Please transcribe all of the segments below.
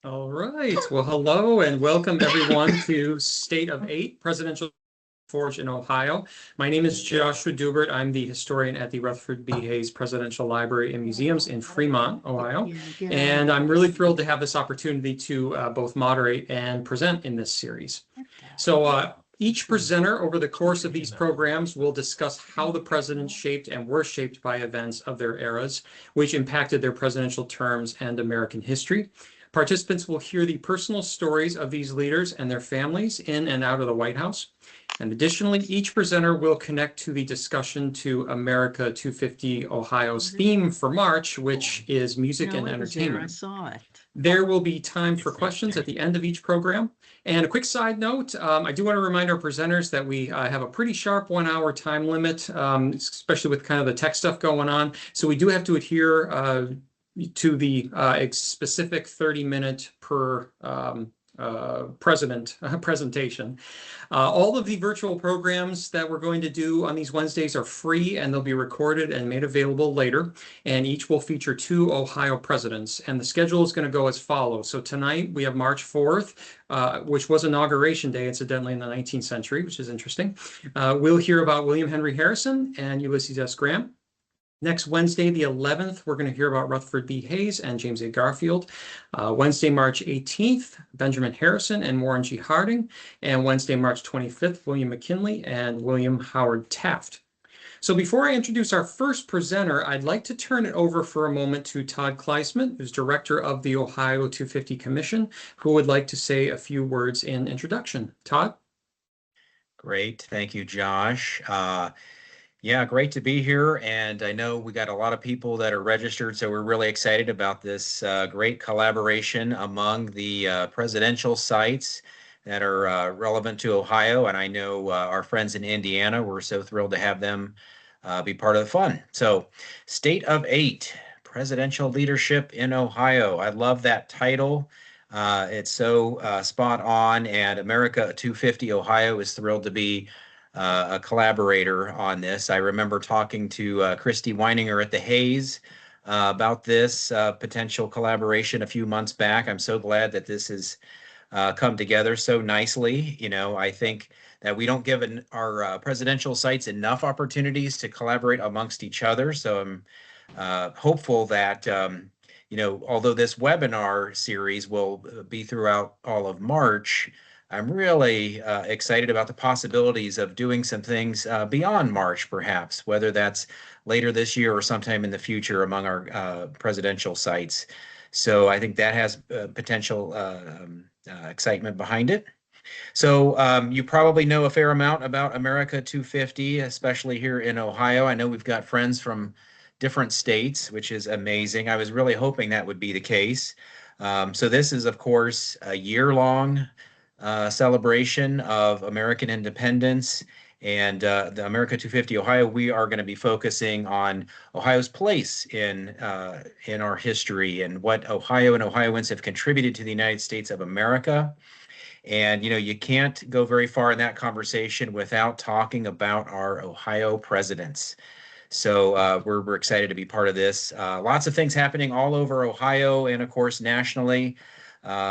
All right. Well, hello and welcome everyone to State of Eight Presidential Forge in Ohio. My name is Joshua Dubert. I'm the historian at the Rutherford B. Hayes Presidential Library and Museums in Fremont, Ohio. And I'm really thrilled to have this opportunity to both moderate and present in this series. So each presenter over the course of these programs will discuss how the presidents shaped and were shaped by events of their eras, which impacted their presidential terms and American history. Participants will hear the personal stories of these leaders and their families in and out of the White House. And additionally, each presenter will connect to the discussion to America 250 Ohio's theme for March, which is music and entertainment. I saw it. There will be time for questions at the end of each program. And a quick side note, I do want to remind our presenters that we have a pretty sharp 1 hour time limit, especially with kind of the tech stuff going on. So we do have to adhere to the specific 30-minute per presentation. All of the virtual programs that we're going to do on these Wednesdays are free, and they'll be recorded and made available later. And each will feature 2 Ohio presidents. And the schedule is going to go as follows. So tonight we have March 4th, which was Inauguration Day, incidentally, in the 19th century, which is interesting. We'll hear about William Henry Harrison and Ulysses S. Grant. Next Wednesday, the 11th, we're going to hear about Rutherford B. Hayes and James A. Garfield. Wednesday, March 18th, Benjamin Harrison and Warren G. Harding. And Wednesday, March 25th, William McKinley and William Howard Taft. So before I introduce our first presenter, I'd like to turn it over for a moment to Todd Kleisman, who's director of the Ohio 250 Commission, who would like to say a few words in introduction. Todd? Great. Thank you, Josh. Yeah, great to be here. And I know we got a lot of people that are registered, so we're really excited about this great collaboration among the presidential sites that are relevant to Ohio. And I know our friends in Indiana, we're so thrilled to have them be part of the fun. So, State of Eight, Presidential Leadership in Ohio. I love that title. It's so spot on, and America 250 Ohio is thrilled to be a collaborator on this. I remember talking to Christy Weininger at the Hayes about this potential collaboration a few months back. I'm so glad that this has come together so nicely. You know, I think that we don't give our presidential sites enough opportunities to collaborate amongst each other. So I'm hopeful that you know, although this webinar series will be throughout all of March, I'm really excited about the possibilities of doing some things beyond March, perhaps, whether that's later this year or sometime in the future among our presidential sites. So I think that has potential excitement behind it. So you probably know a fair amount about America 250, especially here in Ohio. I know we've got friends from different states, which is amazing. I was really hoping that would be the case. So this is, of course, a year-long celebration of American independence. And the America 250 Ohio, we are going to be focusing on Ohio's place in our history and what Ohio and Ohioans have contributed to the United States of America. And, you know, you can't go very far in that conversation without talking about our Ohio presidents. So we're excited to be part of this. Lots of things happening all over Ohio and, of course, nationally.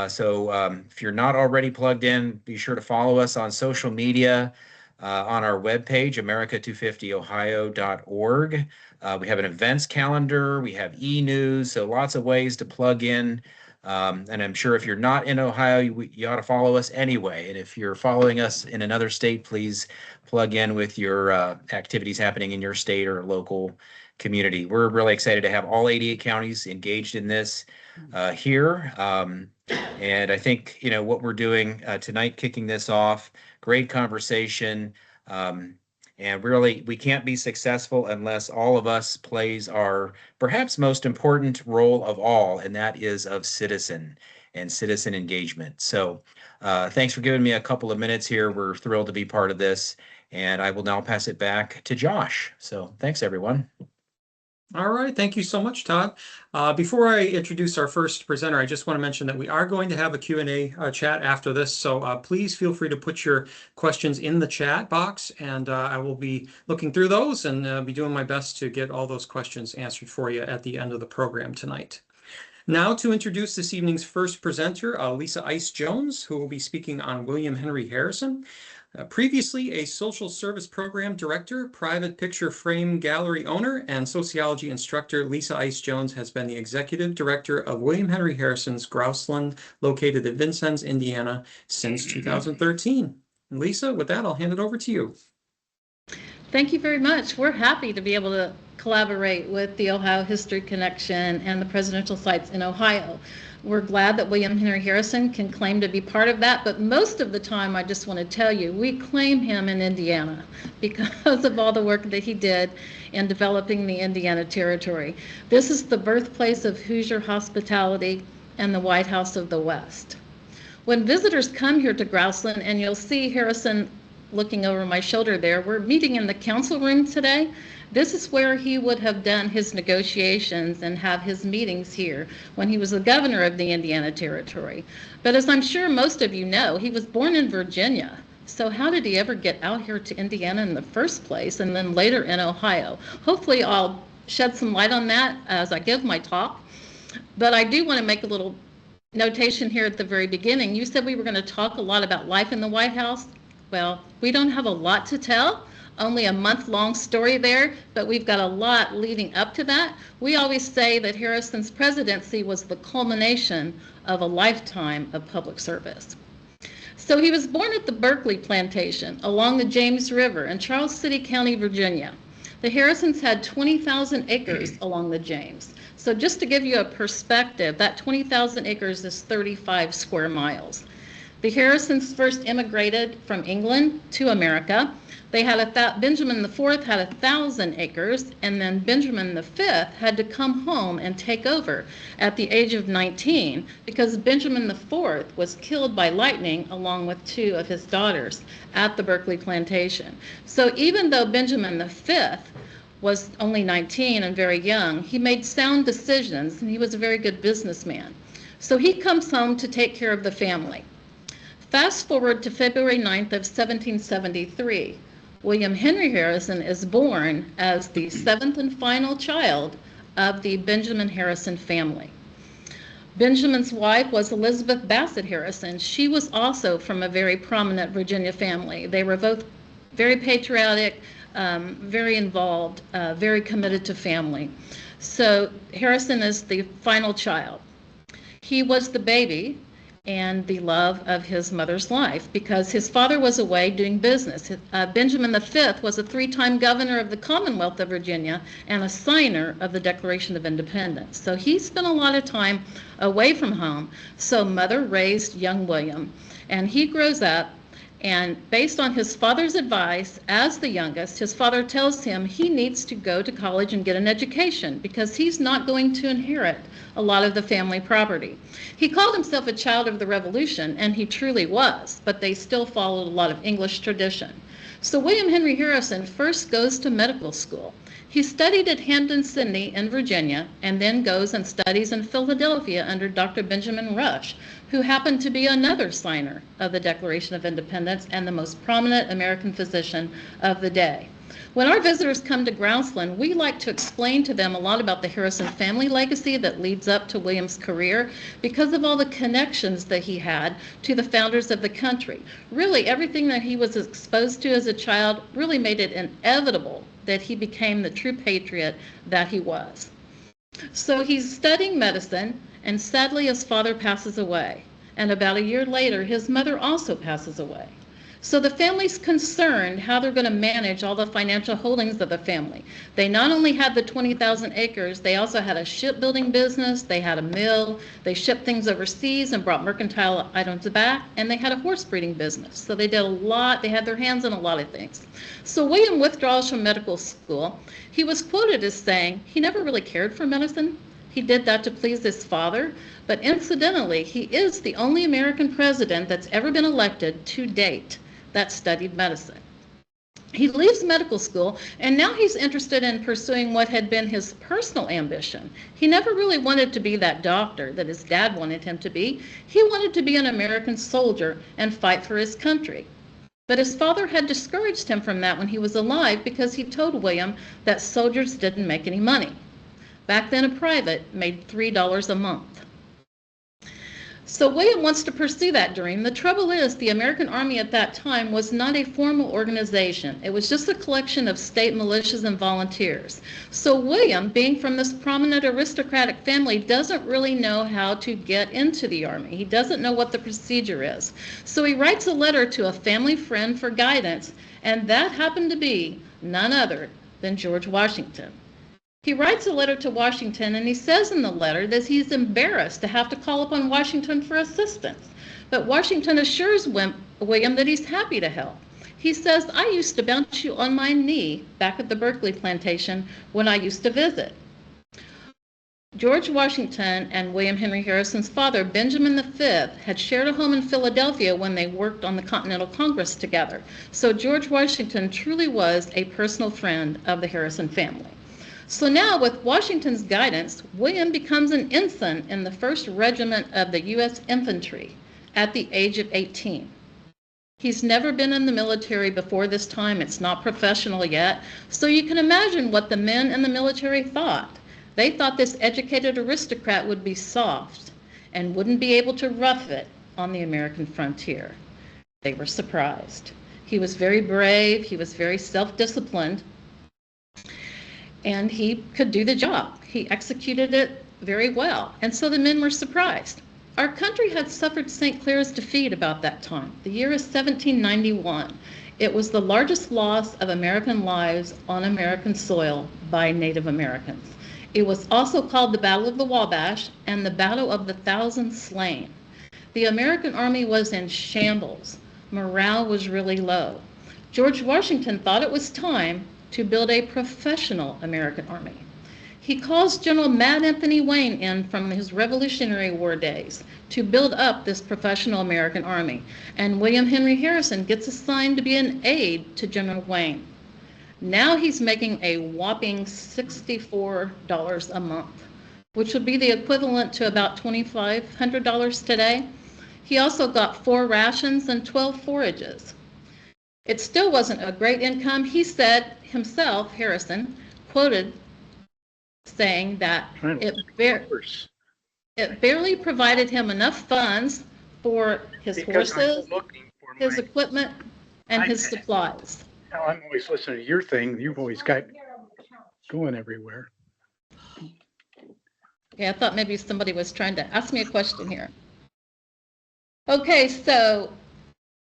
So if you're not already plugged in, be sure to follow us on social media, on our webpage, america250ohio.org. We have an events calendar, we have e-news, so lots of ways to plug in. And I'm sure if you're not in Ohio, you ought to follow us anyway. And if you're following us in another state, please plug in with your activities happening in your state or local community. We're really excited to have all 88 counties engaged in this here. And I think, you know, what we're doing tonight, kicking this off, great conversation. And really, we can't be successful unless all of us plays our perhaps most important role of all, and that is of citizen and citizen engagement. So thanks for giving me a couple of minutes here. We're thrilled to be part of this, and I will now pass it back to Josh. So thanks, everyone. All right, thank you so much, Todd. Before I introduce our first presenter, I just want to mention that we are going to have a Q&A chat after this, so please feel free to put your questions in the chat box, and I will be looking through those and be doing my best to get all those questions answered for you at the end of the program tonight. Now to introduce this evening's first presenter, Lisa Ice Jones, who will be speaking on William Henry Harrison. Previously a social service program director, private picture frame gallery owner, and sociology instructor, Lisa Ice Jones has been the executive director of William Henry Harrison's Grouseland, located in Vincennes, Indiana, since 2013. And Lisa, with that, I'll hand it over to you. Thank you very much. We're happy to be able to collaborate with the Ohio History Connection and the presidential sites in Ohio. We're glad that William Henry Harrison can claim to be part of that, but most of the time, I just want to tell you, we claim him in Indiana because of all the work that he did in developing the Indiana Territory. This is the birthplace of Hoosier hospitality and the White House of the West. When visitors come here to Grouseland, and you'll see Harrison looking over my shoulder there, we're meeting in the council room today. This is where he would have done his negotiations and have his meetings here when he was the governor of the Indiana Territory. But as I'm sure most of you know, he was born in Virginia. So how did he ever get out here to Indiana in the first place, and then later in Ohio? Hopefully I'll shed some light on that as I give my talk. But I do want to make a little notation here at the very beginning. You said we were going to talk a lot about life in the White House. Well, we don't have a lot to tell, only a month-long story there, but we've got a lot leading up to that. We always say that Harrison's presidency was the culmination of a lifetime of public service. So he was born at the Berkeley Plantation along the James River in Charles City County, Virginia. The Harrisons had 20,000 acres along the James. So just to give you a perspective, that 20,000 acres is 35 square miles. The Harrisons first immigrated from England to America. They had Benjamin IV had 1,000 acres, and then Benjamin V had to come home and take over at the age of 19 because Benjamin IV was killed by lightning along with 2 of his daughters at the Berkeley Plantation. So even though Benjamin V was only 19 and very young, he made sound decisions, and he was a very good businessman. So he comes home to take care of the family. Fast forward to February 9th of 1773. William Henry Harrison is born as the 7th and final child of the Benjamin Harrison family. Benjamin's wife was Elizabeth Bassett Harrison. She was also from a very prominent Virginia family. They were both very patriotic, very involved, very committed to family. So Harrison is the final child. He was the baby and the love of his mother's life because his father was away doing business. Benjamin V was a 3-time governor of the Commonwealth of Virginia and a signer of the Declaration of Independence. So he spent a lot of time away from home. So mother raised young William, and he grows up, and based on his father's advice, as the youngest, his father tells him he needs to go to college and get an education because he's not going to inherit a lot of the family property. He called himself a child of the Revolution, and he truly was, but they still followed a lot of English tradition. So William Henry Harrison first goes to medical school. He studied at Hampden-Sydney in Virginia, and then goes and studies in Philadelphia under Dr. Benjamin Rush, who happened to be another signer of the Declaration of Independence and the most prominent American physician of the day. When our visitors come to Grouseland, we like to explain to them a lot about the Harrison family legacy that leads up to William's career because of all the connections that he had to the founders of the country. Really, everything that he was exposed to as a child really made it inevitable that he became the true patriot that he was. So he's studying medicine, and sadly his father passes away. And about a year later, his mother also passes away. So the family's concerned how they're going to manage all the financial holdings of the family. They not only had the 20,000 acres, they also had a shipbuilding business, they had a mill, they shipped things overseas and brought mercantile items back, and they had a horse breeding business. So they did a lot, they had their hands in a lot of things. So William withdraws from medical school. He was quoted as saying he never really cared for medicine. He did that to please his father, but incidentally, he is the only American president that's ever been elected to date that studied medicine. He leaves medical school, and now he's interested in pursuing what had been his personal ambition. He never really wanted to be that doctor that his dad wanted him to be. He wanted to be an American soldier and fight for his country. But his father had discouraged him from that when he was alive because he told William that soldiers didn't make any money. Back then, a private made $3 a month. So William wants to pursue that dream. The trouble is, the American Army at that time was not a formal organization. It was just a collection of state militias and volunteers. So William, being from this prominent aristocratic family, doesn't really know how to get into the Army. He doesn't know what the procedure is. So he writes a letter to a family friend for guidance, and that happened to be none other than George Washington. He writes a letter to Washington, and he says in the letter that he's embarrassed to have to call upon Washington for assistance. But Washington assures William that he's happy to help. He says, I used to bounce you on my knee back at the Berkeley plantation when I used to visit. George Washington and William Henry Harrison's father, Benjamin V, had shared a home in Philadelphia when they worked on the Continental Congress together. So George Washington truly was a personal friend of the Harrison family. So now, with Washington's guidance, William becomes an ensign in the 1st Regiment of the U.S. Infantry at the age of 18. He's never been in the military before this time. It's not professional yet. So you can imagine what the men in the military thought. They thought this educated aristocrat would be soft and wouldn't be able to rough it on the American frontier. They were surprised. He was very brave. He was very self-disciplined. And he could do the job. He executed it very well. And so the men were surprised. Our country had suffered St. Clair's defeat about that time. The year is 1791. It was the largest loss of American lives on American soil by Native Americans. It was also called the Battle of the Wabash and the Battle of the Thousand Slain. The American Army was in shambles. Morale was really low. George Washington thought it was time to build a professional American Army. He calls General Mad Anthony Wayne in from his Revolutionary War days to build up this professional American Army, and William Henry Harrison gets assigned to be an aide to General Wayne. Now he's making a whopping $64 a month, which would be the equivalent to about $2,500 today. He also got 4 rations and 12 forages. It still wasn't a great income. He said himself, Harrison, quoted saying that it barely provided him enough funds for his horses, his equipment, and his supplies. Now I'm always listening to your thing. You've always got going everywhere. Yeah, I thought maybe somebody was trying to ask me a question here. Okay, so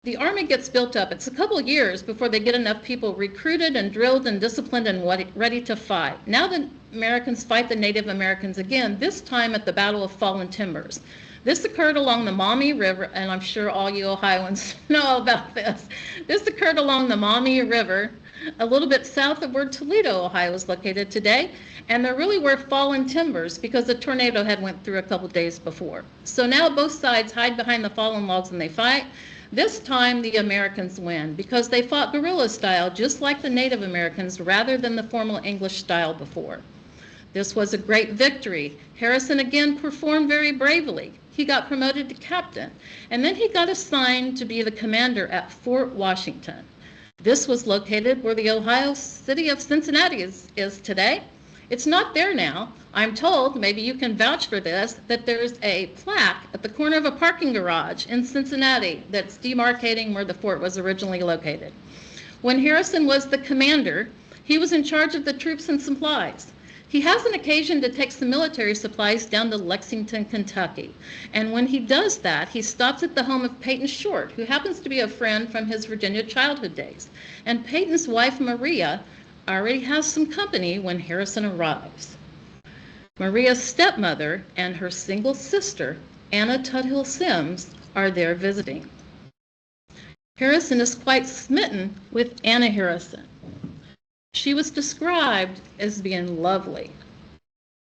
the Army gets built up. It's a couple years before they get enough people recruited and drilled and disciplined and ready to fight. Now the Americans fight the Native Americans again, this time at the Battle of Fallen Timbers. This occurred along the Maumee River, and I'm sure all you Ohioans know about this. This occurred along the Maumee River, a little bit south of where Toledo, Ohio is located today, and there really were fallen timbers because a tornado had went through a couple days before. So now both sides hide behind the fallen logs and they fight. This time the Americans win because they fought guerrilla style just like the Native Americans rather than the formal English style before. This was a great victory. Harrison again performed very bravely. He got promoted to captain, and then he got assigned to be the commander at Fort Washington. This was located where the Ohio city of Cincinnati is today. It's not there now. I'm told, maybe you can vouch for this, that there's a plaque at the corner of a parking garage in Cincinnati that's demarcating where the fort was originally located. When Harrison was the commander, he was in charge of the troops and supplies. He has an occasion to take some military supplies down to Lexington, Kentucky. And when he does that, he stops at the home of Peyton Short, who happens to be a friend from his Virginia childhood days. And Peyton's wife, Maria, already has some company when Harrison arrives. Maria's stepmother and her single sister, Anna Tuthill Sims, are there visiting. Harrison is quite smitten with Anna Harrison. She was described as being lovely,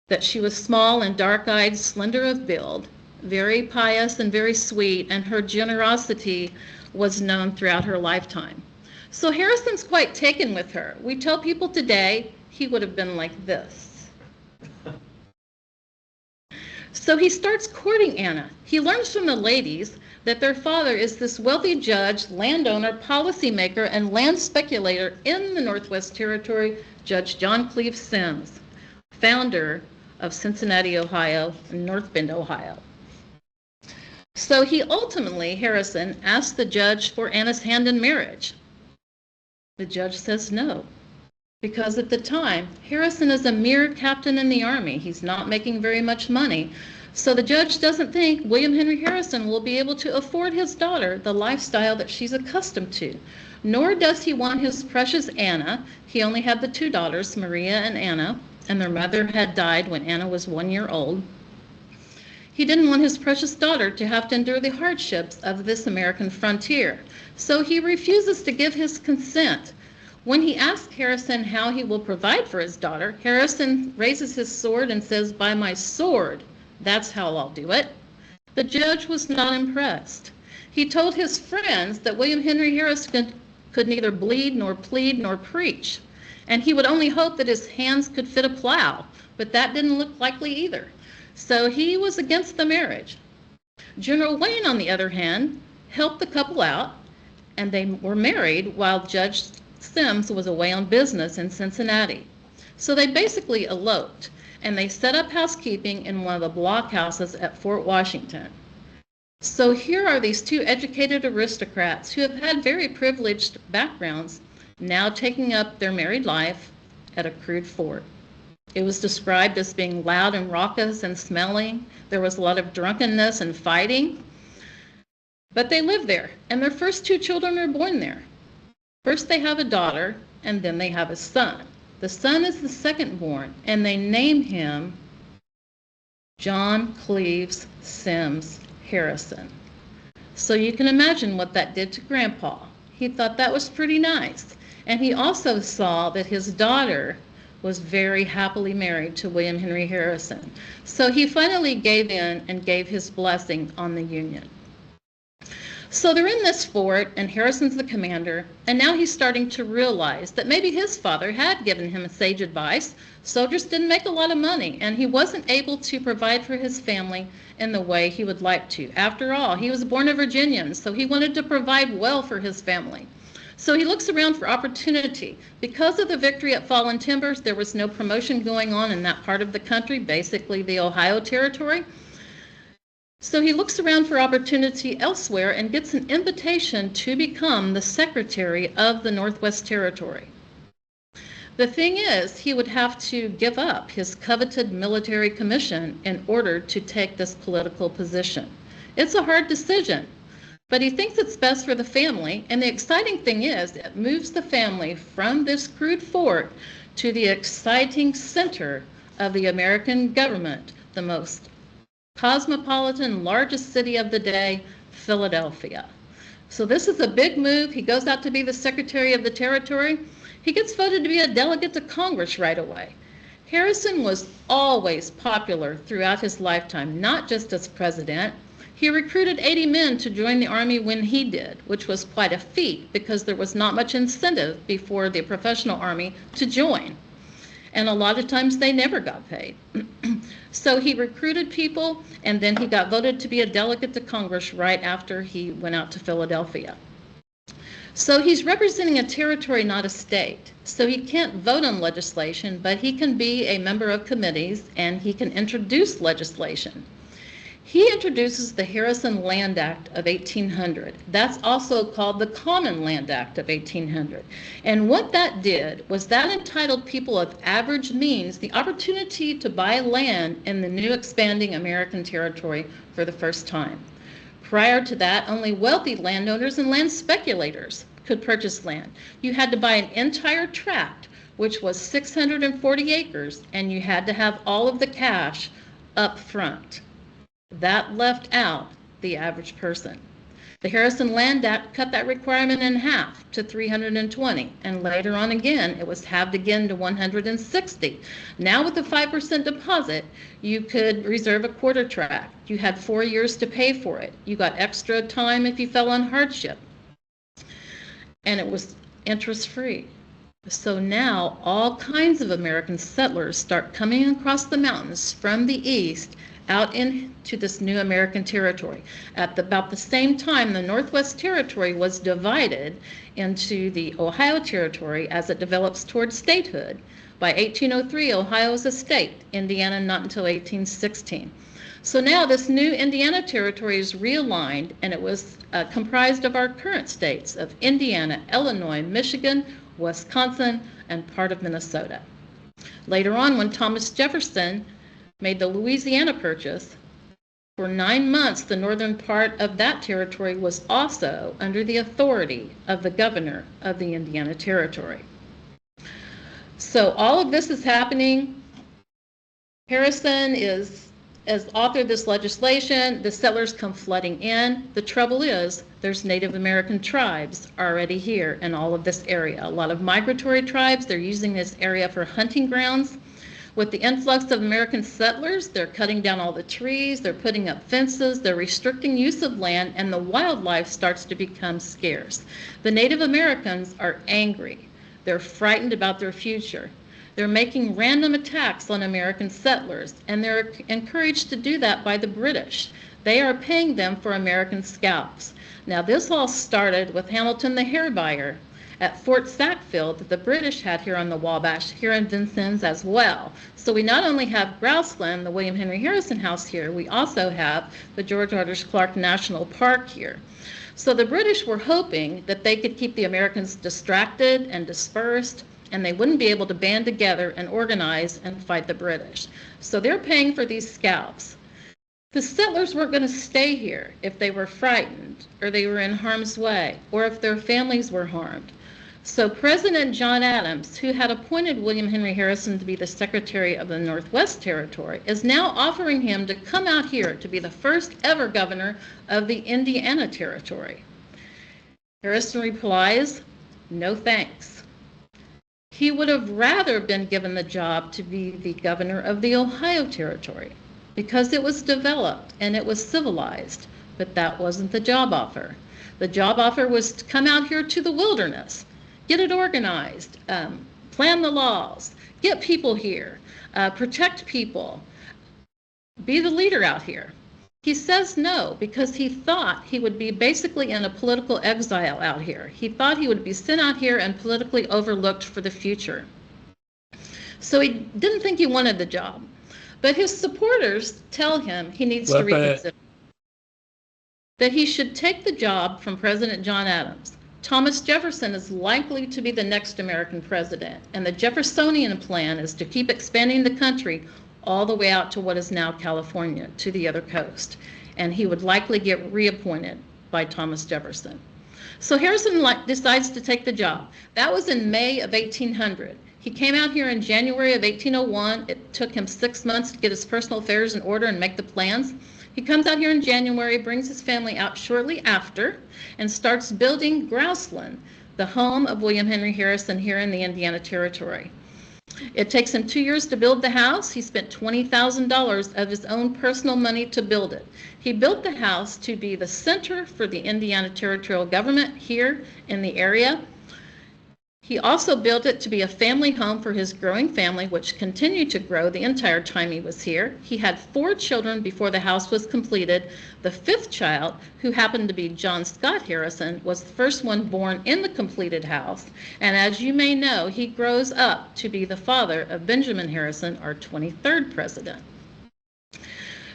that she was small and dark-eyed, slender of build, very pious and very sweet, and her generosity was known throughout her lifetime. So Harrison's quite taken with her. We tell people today he would have been like this. So he starts courting Anna. He learns from the ladies that their father is this wealthy judge, landowner, policymaker, and land speculator in the Northwest Territory, Judge John Cleve Sims, founder of Cincinnati, Ohio, and North Bend, Ohio. So he ultimately, Harrison, asked the judge for Anna's hand in marriage. The judge says no, because at the time, Harrison is a mere captain in the Army. He's not making very much money. So the judge doesn't think William Henry Harrison will be able to afford his daughter the lifestyle that she's accustomed to, nor does he want his precious Anna. He only had the two daughters, Maria and Anna, and their mother had died when Anna was 1 year old. He didn't want his precious daughter to have to endure the hardships of this American frontier, so he refuses to give his consent. When he asks Harrison how he will provide for his daughter, Harrison raises his sword and says, "By my sword, that's how I'll do it." The judge was not impressed. He told his friends that William Henry Harrison could neither bleed nor plead nor preach, and he would only hope that his hands could fit a plow, but that didn't look likely either. So he was against the marriage. General Wayne, on the other hand, helped the couple out, and they were married while Judge Sims was away on business in Cincinnati. So they basically eloped, and they set up housekeeping in one of the blockhouses at Fort Washington. So here are these two educated aristocrats who have had very privileged backgrounds now taking up their married life at a crude fort. It was described as being loud and raucous and smelling. There was a lot of drunkenness and fighting. But they live there, and their first two children are born there. First they have a daughter, and then they have a son. The son is the second born, and they name him John Cleves Sims Harrison. So you can imagine what that did to Grandpa. He thought that was pretty nice. And he also saw that his daughter was very happily married to William Henry Harrison. So he finally gave in and gave his blessing on the union. So they're in this fort, and Harrison's the commander, and now he's starting to realize that maybe his father had given him sage advice. Soldiers didn't make a lot of money, and he wasn't able to provide for his family in the way he would like to. After all, he was born a Virginian, so he wanted to provide well for his family. So he looks around for opportunity. Because of the victory at Fallen Timbers, there was no promotion going on in that part of the country, basically the Ohio Territory. So he looks around for opportunity elsewhere and gets an invitation to become the Secretary of the Northwest Territory. The thing is, he would have to give up his coveted military commission in order to take this political position. It's a hard decision, but he thinks it's best for the family, and the exciting thing is it moves the family from this crude fort to the exciting center of the American government, the most cosmopolitan, largest city of the day, Philadelphia. So this is a big move. He goes out to be the Secretary of the Territory. He gets voted to be a delegate to Congress right away. Harrison was always popular throughout his lifetime, not just as president. He recruited 80 men to join the Army when he did, which was quite a feat because there was not much incentive before the professional Army to join. And a lot of times they never got paid. So he recruited people, and then he got voted to be a delegate to Congress right after he went out to Philadelphia. So he's representing a territory, not a state. So he can't vote on legislation, but he can be a member of committees, and he can introduce legislation. He introduces the Harrison Land Act of 1800. That's also called the Common Land Act of 1800. And what that did was that entitled people of average means the opportunity to buy land in the new expanding American territory for the first time. Prior to that, only wealthy landowners and land speculators could purchase land. You had to buy an entire tract, which was 640 acres, and you had to have all of the cash up front. That left out the average person. The Harrison Land Act cut that requirement in half to 320, and later on again, it was halved again to 160. Now with the 5% deposit, you could reserve a quarter tract. You had 4 years to pay for it. You got extra time if you fell on hardship. And it was interest-free. So now all kinds of American settlers start coming across the mountains from the east out into this new American territory. At about the same time, the Northwest Territory was divided into the Ohio Territory as it develops towards statehood. By 1803, Ohio is a state, Indiana not until 1816. So now this new Indiana territory is realigned, and it was comprised of our current states of Indiana, Illinois, Michigan, Wisconsin, and part of Minnesota. Later on, when Thomas Jefferson made the Louisiana Purchase, for 9 months, the northern part of that territory was also under the authority of the governor of the Indiana Territory. So all of this is happening. Harrison has authored this legislation. The settlers come flooding in. The trouble is, there's Native American tribes already here in all of this area. A lot of migratory tribes, they're using this area for hunting grounds. With the influx of American settlers, they're cutting down all the trees, they're putting up fences, they're restricting use of land, and the wildlife starts to become scarce. The Native Americans are angry. They're frightened about their future. They're making random attacks on American settlers, and they're encouraged to do that by the British. They are paying them for American scalps. Now, this all started with Hamilton the hair buyer at Fort Sackville that the British had here on the Wabash, here in Vincennes as well. So we not only have Grouseland, the William Henry Harrison House here, we also have the George Rogers Clark National Park here. So the British were hoping that they could keep the Americans distracted and dispersed, and they wouldn't be able to band together and organize and fight the British. So they're paying for these scalps. The settlers weren't going to stay here if they were frightened, or they were in harm's way, or if their families were harmed. So President John Adams, who had appointed William Henry Harrison to be the Secretary of the Northwest Territory, is now offering him to come out here to be the first ever governor of the Indiana Territory. Harrison replies, "No thanks." He would have rather been given the job to be the governor of the Ohio Territory because it was developed and it was civilized, but that wasn't the job offer. The job offer was to come out here to the wilderness, get it organized, plan the laws, get people here, protect people, be the leader out here. He says no because he thought he would be basically in a political exile out here. He thought he would be sent out here and politically overlooked for the future. So he didn't think he wanted the job. But his supporters tell him he needs to reconsider, that he should take the job from President John Adams. Thomas Jefferson is likely to be the next American president, and the Jeffersonian plan is to keep expanding the country all the way out to what is now California, to the other coast. And he would likely get reappointed by Thomas Jefferson. So Harrison decides to take the job. That was in May of 1800. He came out here in January of 1801. It took him 6 months to get his personal affairs in order and make the plans. He comes out here in January, brings his family out shortly after, and starts building Grouseland, the home of William Henry Harrison here in the Indiana Territory. It takes him 2 years to build the house. He spent $20,000 of his own personal money to build it. He built the house to be the center for the Indiana territorial government here in the area. He also built it to be a family home for his growing family, which continued to grow the entire time he was here. He had 4 children before the house was completed. The 5th child, who happened to be John Scott Harrison, was the first one born in the completed house. And as you may know, he grows up to be the father of Benjamin Harrison, our 23rd president.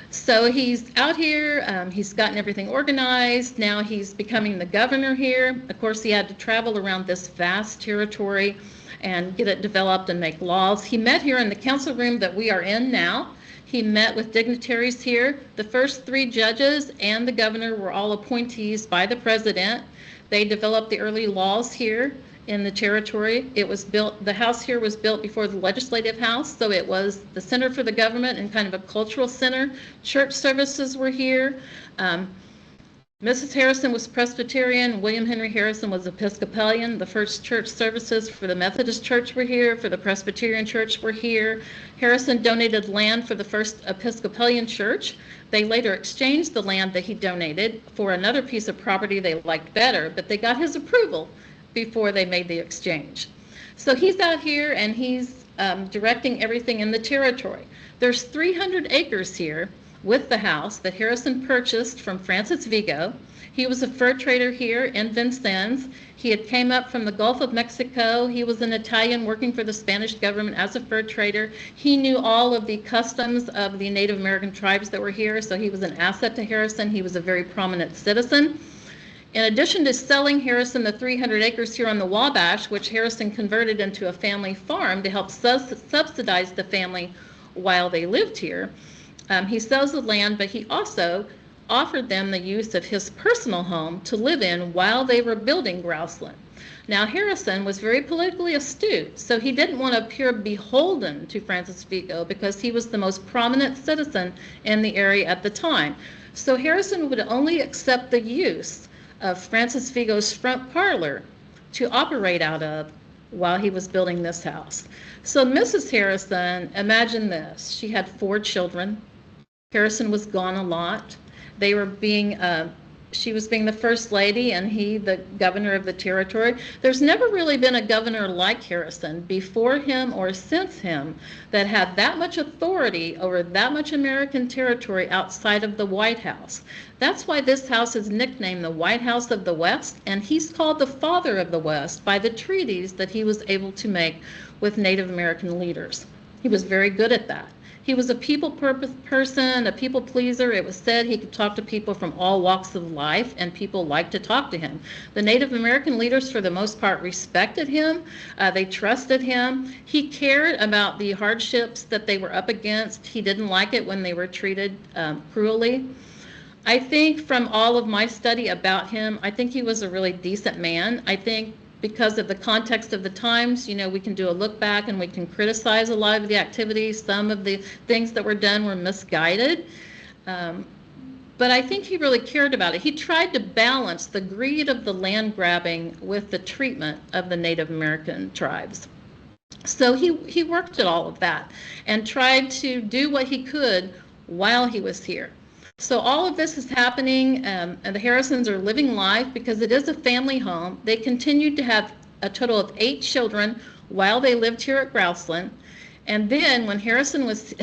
So he's out here, he's gotten everything organized. Now he's becoming the governor here. Of course, he had to travel around this vast territory and get it developed and make laws. He met here in the council room that we are in now. He met with dignitaries here. The first 3 judges and the governor were all appointees by the president. They developed the early laws here in the territory. It was built, the house here was built before the legislative house, so it was the center for the government and kind of a cultural center. Church services were here. Mrs. Harrison was Presbyterian. William Henry Harrison was Episcopalian. The first church services for the Methodist Church were here, for the Presbyterian Church were here. Harrison donated land for the first Episcopalian church. They later exchanged the land that he donated for another piece of property they liked better, but they got his approval before they made the exchange. So he's out here and he's directing everything in the territory. There's 300 acres here with the house that Harrison purchased from Francis Vigo. He was a fur trader here in Vincennes. He had came up from the Gulf of Mexico. He was an Italian working for the Spanish government as a fur trader. He knew all of the customs of the Native American tribes that were here, so he was an asset to Harrison. He was a very prominent citizen. In addition to selling Harrison the 300 acres here on the Wabash, which Harrison converted into a family farm to help subsidize the family while they lived here, he sells the land, but he also offered them the use of his personal home to live in while they were building Grouseland. Now, Harrison was very politically astute, so he didn't want to appear beholden to Francis Vigo because he was the most prominent citizen in the area at the time. So Harrison would only accept the use of Francis Vigo's front parlor to operate out of while he was building this house. So Mrs. Harrison, imagine this, she had 4 children. Harrison was gone a lot. They were being, she was being the first lady and he the governor of the territory. There's never really been a governor like Harrison before him or since him that had that much authority over that much American territory outside of the White House. That's why this house is nicknamed the White House of the West, and he's called the Father of the West by the treaties that he was able to make with Native American leaders. He was very good at that. He was a people person, a people pleaser. It was said he could talk to people from all walks of life, and people liked to talk to him. The Native American leaders, for the most part, respected him. They trusted him. He cared about the hardships that they were up against. He didn't like it when they were treated cruelly. I think from all of my study about him, I think he was a really decent man. I think because of the context of the times, you know, we can do a look back and we can criticize a lot of the activities. Some of the things that were done were misguided. But I think he really cared about it. He tried to balance the greed of the land grabbing with the treatment of the Native American tribes. So he worked at all of that and tried to do what he could while he was here. So all of this is happening, and the Harrisons are living life because it is a family home. They continued to have a total of 8 children while they lived here at Grouseland. And then when Harrison was,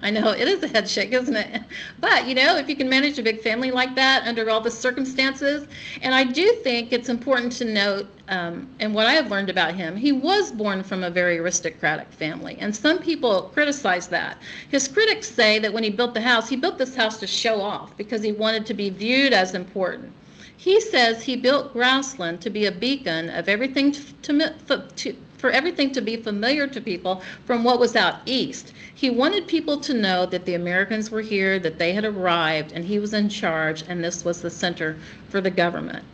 I know it is a head shake, isn't it? But you know, if you can manage a big family like that under all the circumstances, and I do think it's important to note, and what I have learned about him, he was born from a very aristocratic family, and some people criticize that. His critics say that when he built this house to show off because he wanted to be viewed as important. He says he built Grouseland to be a beacon of everything for everything to be familiar to people from what was out east. He wanted people to know that the Americans were here, that they had arrived, and he was in charge, and this was the center for the government.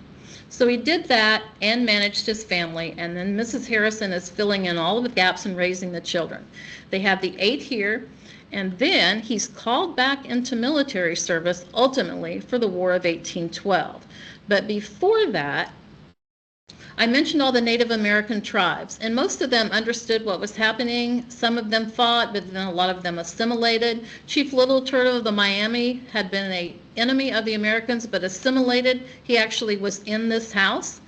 So he did that and managed his family, and then Mrs. Harrison is filling in all of the gaps and raising the children. They have the 8 here, and then he's called back into military service ultimately for the War of 1812. But before that, I mentioned all the Native American tribes, and most of them understood what was happening. Some of them fought, but then a lot of them assimilated. Chief Little Turtle of the Miami had been an enemy of the Americans, but assimilated. He actually was in this house.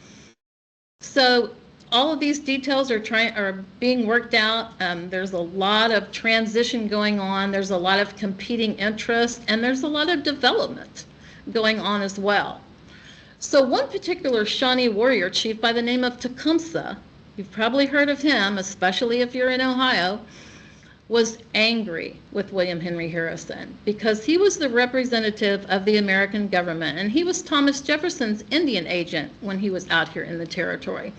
So all of these details are being worked out. There's a lot of transition going on. There's a lot of competing interests, and there's a lot of development going on as well. So one particular Shawnee warrior chief by the name of Tecumseh, you've probably heard of him, especially if you're in Ohio, was angry with William Henry Harrison because he was the representative of the American government, and he was Thomas Jefferson's Indian agent when he was out here in the territory.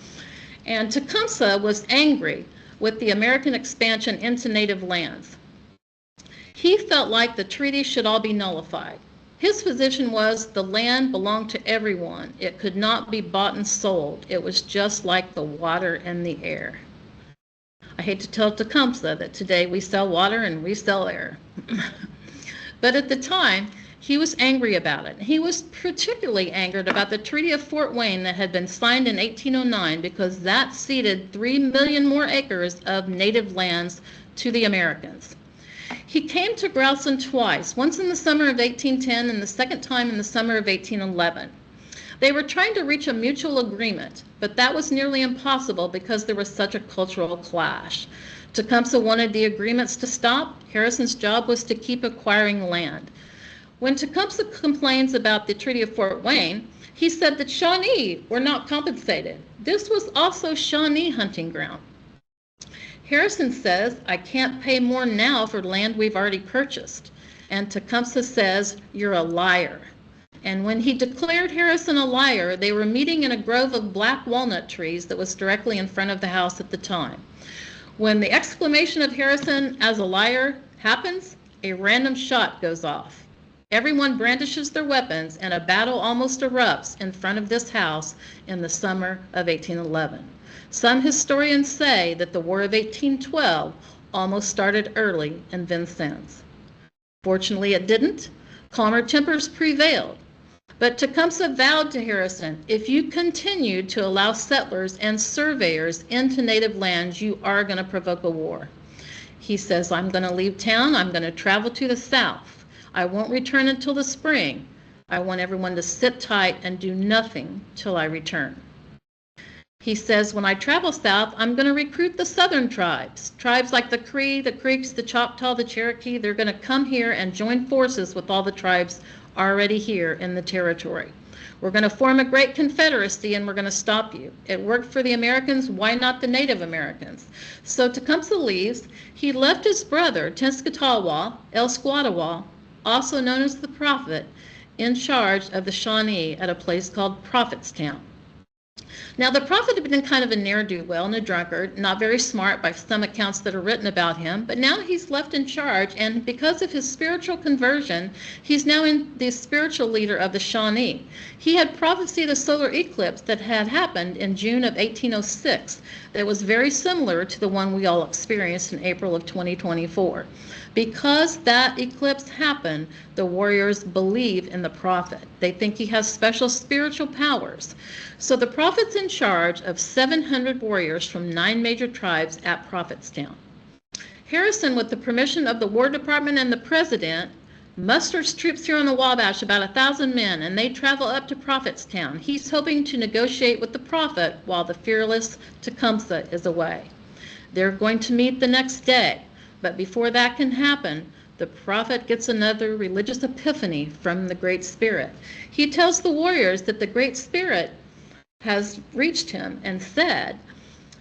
And Tecumseh was angry with the American expansion into native lands. He felt like the treaty should all be nullified. His position was the land belonged to everyone. It could not be bought and sold. It was just like the water and the air. I hate to tell Tecumseh that today we sell water and we sell air. But at the time, he was angry about it. He was particularly angered about the Treaty of Fort Wayne that had been signed in 1809 because that ceded 3 million more acres of native lands to the Americans. He came to Grouseland twice, once in the summer of 1810 and the second time in the summer of 1811. They were trying to reach a mutual agreement, but that was nearly impossible because there was such a cultural clash. Tecumseh wanted the agreements to stop. Harrison's job was to keep acquiring land. When Tecumseh complains about the Treaty of Fort Wayne, he said that Shawnee were not compensated. This was also Shawnee hunting ground. Harrison says, I can't pay more now for land we've already purchased. And Tecumseh says, you're a liar. And when he declared Harrison a liar, they were meeting in a grove of black walnut trees that was directly in front of the house at the time. When the exclamation of Harrison as a liar happens, a random shot goes off. Everyone brandishes their weapons and a battle almost erupts in front of this house in the summer of 1811. Some historians say that the War of 1812 almost started early in Vincennes. Fortunately, it didn't. Calmer tempers prevailed. But Tecumseh vowed to Harrison, if you continue to allow settlers and surveyors into native lands, you are going to provoke a war. He says, I'm going to leave town. I'm going to travel to the south. I won't return until the spring. I want everyone to sit tight and do nothing till I return. He says, when I travel south, I'm going to recruit the southern tribes. Tribes like the Cree, the Creeks, the Choctaw, the Cherokee, they're going to come here and join forces with all the tribes already here in the territory. We're going to form a great confederacy and we're going to stop you. It worked for the Americans, why not the Native Americans? So Tecumseh leaves. He left his brother, Tenskwatawa, El Squatawa, also known as the Prophet, in charge of the Shawnee at a place called Prophetstown. Now, the Prophet had been kind of a ne'er-do-well and a drunkard, not very smart by some accounts that are written about him, but now he's left in charge, and because of his spiritual conversion, he's now the spiritual leader of the Shawnee. He had prophesied a solar eclipse that had happened in June of 1806 that was very similar to the one we all experienced in April of 2024. Because that eclipse happened, the warriors believe in the prophet. They think he has special spiritual powers. So the prophet's in charge of 700 warriors from 9 major tribes at Prophetstown. Harrison, with the permission of the War Department and the president, musters troops here on the Wabash, about 1,000 men, and they travel up to Prophetstown. He's hoping to negotiate with the prophet while the fearless Tecumseh is away. They're going to meet the next day. But before that can happen, the prophet gets another religious epiphany from the Great Spirit. He tells the warriors that the Great Spirit has reached him and said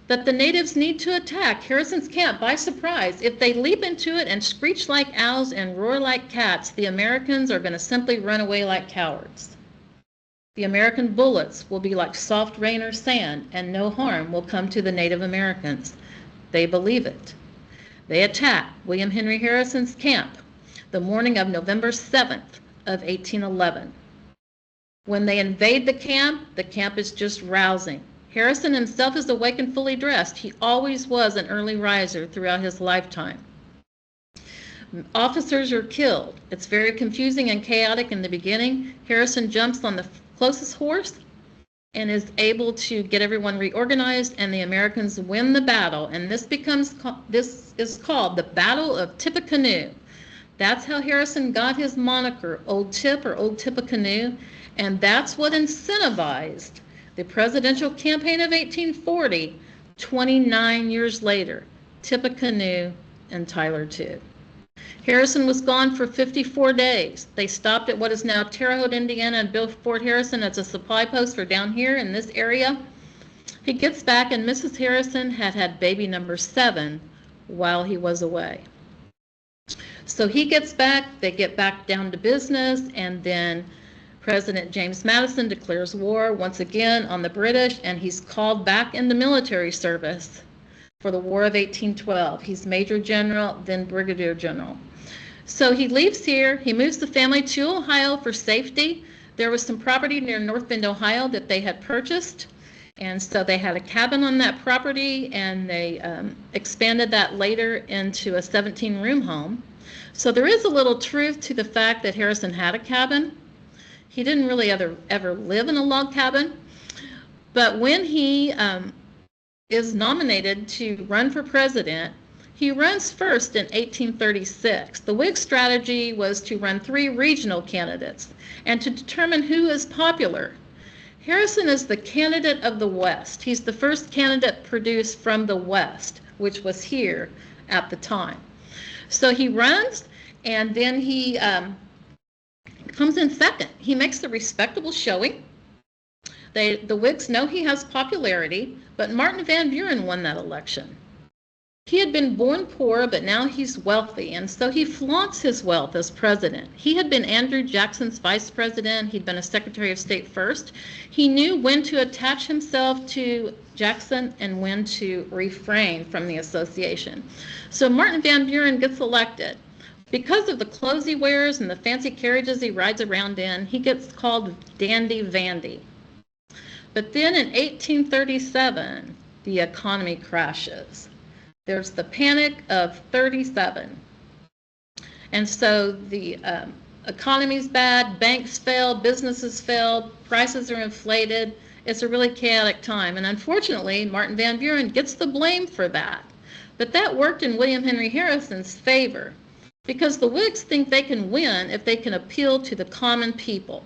that the natives need to attack Harrison's camp by surprise. If they leap into it and screech like owls and roar like cats, the Americans are going to simply run away like cowards. The American bullets will be like soft rain or sand, and no harm will come to the Native Americans. They believe it. They attack William Henry Harrison's camp the morning of November 7th of 1811. When they invade the camp is just rousing. Harrison himself is awake and fully dressed. He always was an early riser throughout his lifetime. Officers are killed. It's very confusing and chaotic in the beginning. Harrison jumps on the closest horse and is able to get everyone reorganized, and the Americans win the battle. And this is called the Battle of Tippecanoe. That's how Harrison got his moniker, Old Tip or Old Tippecanoe, and that's what incentivized the presidential campaign of 1840, 29 years later, Tippecanoe and Tyler too. Harrison was gone for 54 days. They stopped at what is now Terre Haute, Indiana, and built Fort Harrison as a supply post for down here in this area. He gets back, and Mrs. Harrison had baby number 7 while he was away. So he gets back, they get back down to business, and then President James Madison declares war once again on the British, and he's called back into military service for the War of 1812. He's Major General, then Brigadier General. So he leaves here, he moves the family to Ohio for safety. There was some property near North Bend, Ohio that they had purchased, and so they had a cabin on that property, and they expanded that later into a 17-room home. So there is a little truth to the fact that Harrison had a cabin. He didn't really ever live in a log cabin, but when he is nominated to run for president, he runs first in 1836. The Whig strategy was to run 3 regional candidates and to determine who is popular. Harrison is the candidate of the West. He's the first candidate produced from the West, which was here at the time. So he runs, and then he comes in second. He makes a respectable showing. The Whigs know he has popularity, but Martin Van Buren won that election. He had been born poor, but now he's wealthy, and so he flaunts his wealth as president. He had been Andrew Jackson's vice president. He'd been a Secretary of State first. He knew when to attach himself to Jackson and when to refrain from the association. So Martin Van Buren gets elected. Because of the clothes he wears and the fancy carriages he rides around in, he gets called Dandy Vandy. But then in 1837, the economy crashes. There's the Panic of 37. And so the economy's bad, banks fail, businesses fail, prices are inflated. It's a really chaotic time. And unfortunately, Martin Van Buren gets the blame for that. But that worked in William Henry Harrison's favor, because the Whigs think they can win if they can appeal to the common people.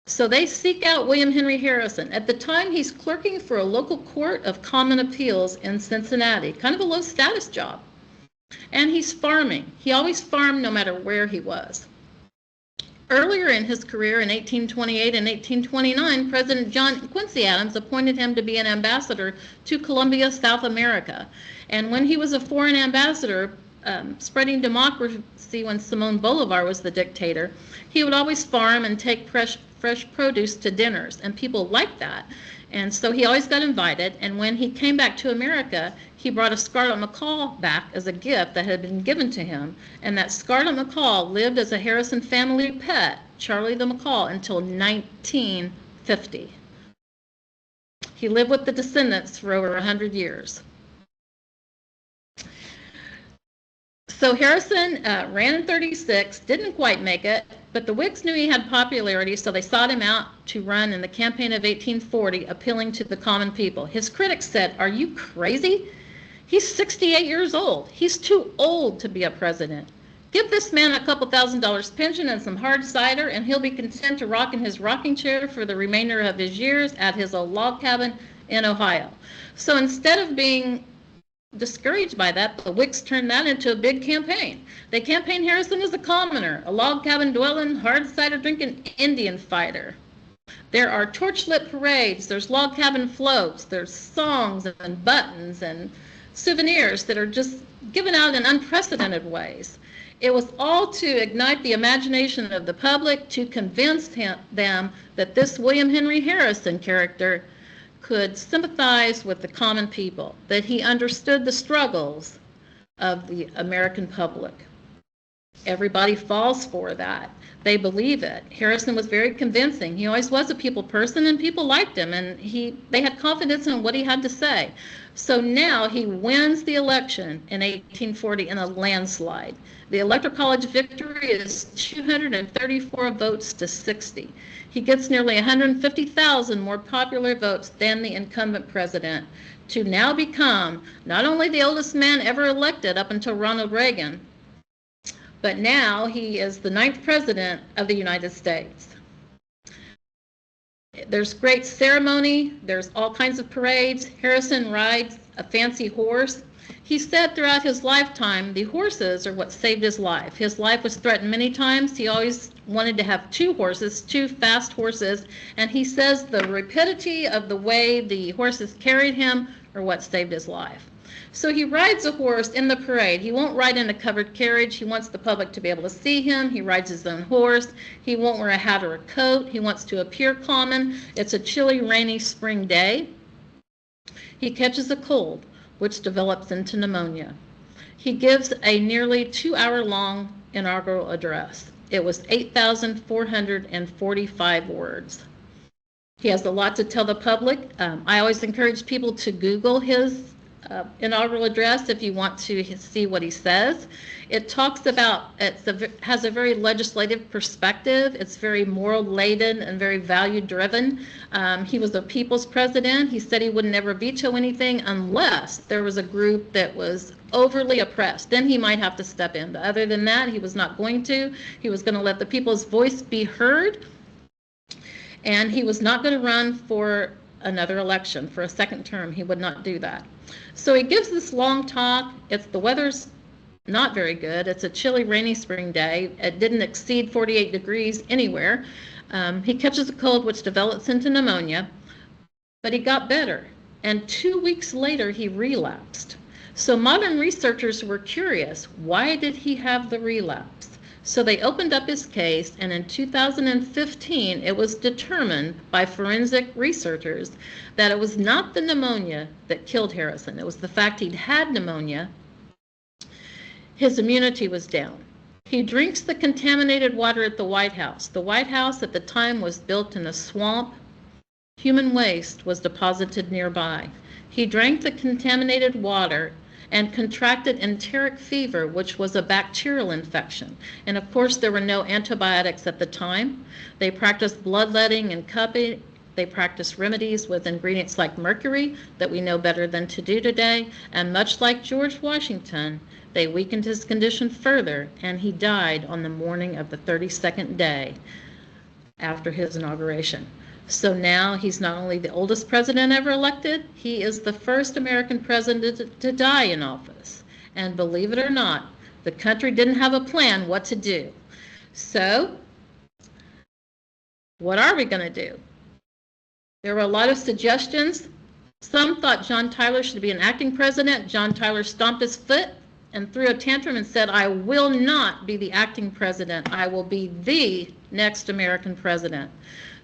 So they seek out William Henry Harrison. At the time, he's clerking for a local court of common appeals in Cincinnati, kind of a low status job. And he's farming. He always farmed no matter where he was. Earlier in his career, in 1828 and 1829, President John Quincy Adams appointed him to be an ambassador to Colombia, South America. And when he was a foreign ambassador, spreading democracy when Simón Bolívar was the dictator, he would always farm and take fresh produce to dinners, and people liked that. And so he always got invited, and when he came back to America, he brought a scarlet macaw back as a gift that had been given to him, and that scarlet macaw lived as a Harrison family pet, Charlie the Macaw, until 1950. He lived with the descendants for over 100 years. So Harrison ran in 36, didn't quite make it, but the Whigs knew he had popularity, so they sought him out to run in the campaign of 1840, appealing to the common people. His critics said, "Are you crazy? He's 68 years old. He's too old to be a president. Give this man a couple $1,000s pension and some hard cider, and he'll be content to rock in his rocking chair for the remainder of his years at his old log cabin in Ohio." So instead of being discouraged by that, the Whigs turned that into a big campaign. They campaigned Harrison as a commoner, a log cabin dwelling, hard cider drinking Indian fighter. There are torchlit parades, there's log cabin floats, there's songs and buttons and souvenirs that are just given out in unprecedented ways. It was all to ignite the imagination of the public, to convince them that this William Henry Harrison character could sympathize with the common people, that he understood the struggles of the American public. Everybody falls for that. They believe it. Harrison was very convincing. He always was a people person, and people liked him, and they had confidence in what he had to say. So now he wins the election in 1840 in a landslide. The Electoral College victory is 234 votes to 60. He gets nearly 150,000 more popular votes than the incumbent president, to now become not only the oldest man ever elected up until Ronald Reagan, but now he is the 9th president of the United States. There's great ceremony, there's all kinds of parades. Harrison rides a fancy horse. He said throughout his lifetime, the horses are what saved his life. His life was threatened many times. He always wanted to have 2 horses, 2 fast horses, and he says the rapidity of the way the horses carried him are what saved his life. So he rides a horse in the parade. He won't ride in a covered carriage. He wants the public to be able to see him. He rides his own horse. He won't wear a hat or a coat. He wants to appear common. It's a chilly, rainy spring day. He catches a cold, which develops into pneumonia. He gives a nearly 2-hour-long inaugural address. It was 8,445 words. He has a lot to tell the public. I always encourage people to Google his inaugural address if you want to see what he says. It talks about, has a very legislative perspective. It's very moral laden and very value driven. He was a people's president. He said he would never veto anything unless there was a group that was overly oppressed. Then he might have to step in. But other than that, he was not going to. He was going to let the people's voice be heard. And he was not going to run for another election, for a second term. He would not do that. So he gives this long talk. The weather's not very good. It's a chilly, rainy spring day. It didn't exceed 48 degrees anywhere. He catches a cold, which develops into pneumonia, but he got better. And 2 weeks later, he relapsed. So modern researchers were curious, why did he have the relapse? So they opened up his case, and in 2015, it was determined by forensic researchers that it was not the pneumonia that killed Harrison. It was the fact he'd had pneumonia. His immunity was down. He drinks the contaminated water at the White House. The White House at the time was built in a swamp. Human waste was deposited nearby. He drank the contaminated water and contracted enteric fever, which was a bacterial infection. And of course, there were no antibiotics at the time. They practiced bloodletting and cupping. They practiced remedies with ingredients like mercury that we know better than to do today. And much like George Washington, they weakened his condition further, and he died on the morning of the 32nd day after his inauguration. So now he's not only the oldest president ever elected, he is the first American president to die in office. And believe it or not, the country didn't have a plan what to do. So what are we going to do? There were a lot of suggestions. Some thought John Tyler should be an acting president. John Tyler stomped his foot and threw a tantrum and said, I will not be the acting president. I will be the next American president.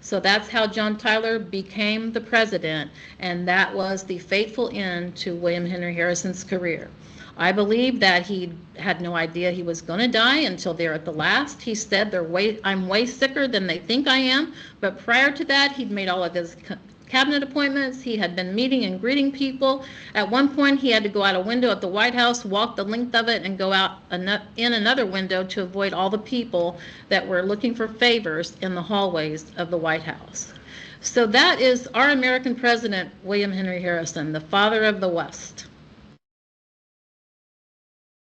So that's how John Tyler became the president, and that was the fateful end to William Henry Harrison's career. I believe that he had no idea he was going to die until there at the last. He said, I'm way sicker than they think I am. But prior to that, he'd made all of his cabinet appointments. He had been meeting and greeting people. At one point, he had to go out a window at the White House, walk the length of it, and go out in another window to avoid all the people that were looking for favors in the hallways of the White House. So that is our American president, William Henry Harrison, the father of the West.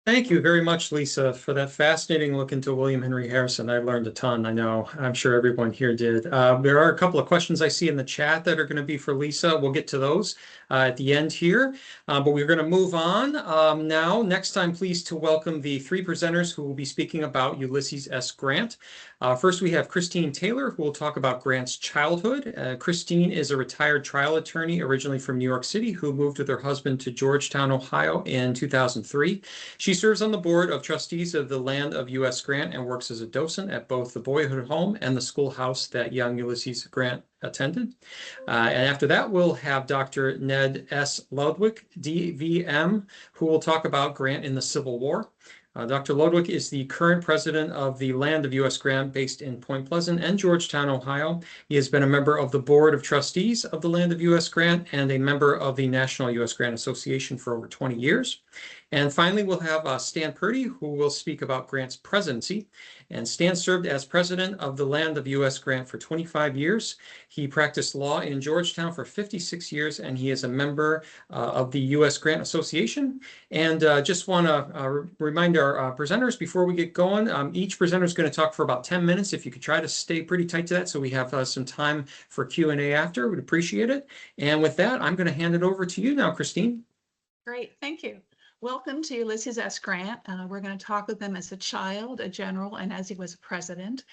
Thank you very much, Lisa, for that fascinating look into William Henry Harrison. I learned a ton, I know. I'm sure everyone here did. There are a couple of questions I see in the chat that are going to be for Lisa. We'll get to those at the end here, but we're going to move on now. Next time, pleased to welcome the three presenters who will be speaking about Ulysses S. Grant. First, we have Christine Taylor, who will talk about Grant's childhood. Christine is a retired trial attorney originally from New York City who moved with her husband to Georgetown, Ohio in 2003. She serves on the board of trustees of the Land of U.S. Grant and works as a docent at both the boyhood home and the schoolhouse that young Ulysses Grant attended. And after that, we'll have Dr. Ned S. Ludwig, DVM, who will talk about Grant in the Civil War. Dr. Ludwig is the current president of the Land of U.S. Grant based in Point Pleasant and Georgetown, Ohio. He has been a member of the Board of Trustees of the Land of U.S. Grant and a member of the National U.S. Grant Association for over 20 years. And finally, we'll have Stan Purdy, who will speak about Grant's presidency. And Stan served as president of the Land of U.S. Grant for 25 years. He practiced law in Georgetown for 56 years, and he is a member of the U.S. Grant Association. And just want to remind our presenters before we get going, each presenter is going to talk for about 10 minutes. If you could try to stay pretty tight to that so we have some time for Q&A after, we'd appreciate it. And with that, I'm going to hand it over to you now, Christine. Great, thank you. Welcome to Ulysses S. Grant. We're going to talk with him as a child, a general, and as he was a president.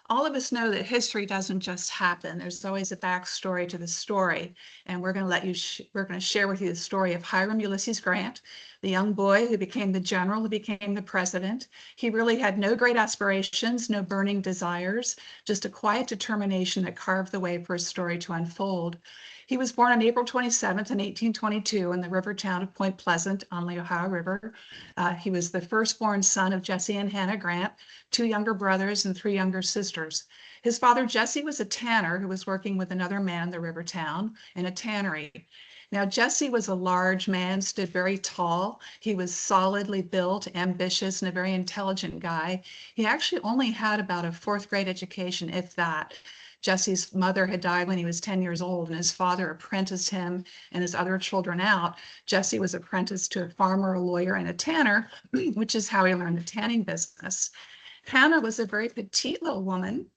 All of us know that history doesn't just happen. There's always a backstory to the story, and we're going to share with you the story of Hiram Ulysses Grant, the young boy who became the general, who became the president. He really had no great aspirations, no burning desires, just a quiet determination that carved the way for his story to unfold. He was born on April 27th in 1822 in the river town of Point Pleasant on the Ohio River. He was the firstborn son of Jesse and Hannah Grant, 2 younger brothers and 3 younger sisters. His father, Jesse, was a tanner who was working with another man in the river town in a tannery. Now, Jesse was a large man, stood very tall. He was solidly built, ambitious, and a very intelligent guy. He actually only had about a 4th grade education, if that. Jesse's mother had died when he was 10 years old, and his father apprenticed him and his other children out. Jesse was apprenticed to a farmer, a lawyer, and a tanner, which is how he learned the tanning business. Hannah was a very petite little woman,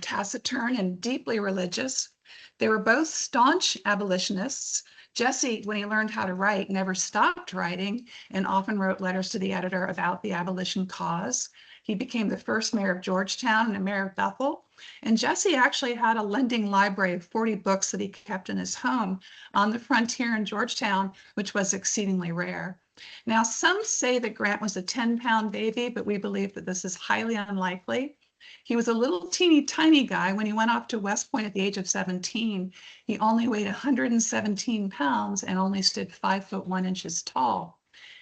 taciturn and deeply religious. They were both staunch abolitionists. Jesse, when he learned how to write, never stopped writing and often wrote letters to the editor about the abolition cause. He became the first mayor of Georgetown and a mayor of Bethel. And Jesse actually had a lending library of 40 books that he kept in his home on the frontier in Georgetown, which was exceedingly rare. Now, some say that Grant was a 10-pound baby, but we believe that this is highly unlikely. He was a little teeny tiny guy. When he went off to West Point at the age of 17, he only weighed 117 pounds and only stood 5'1" tall.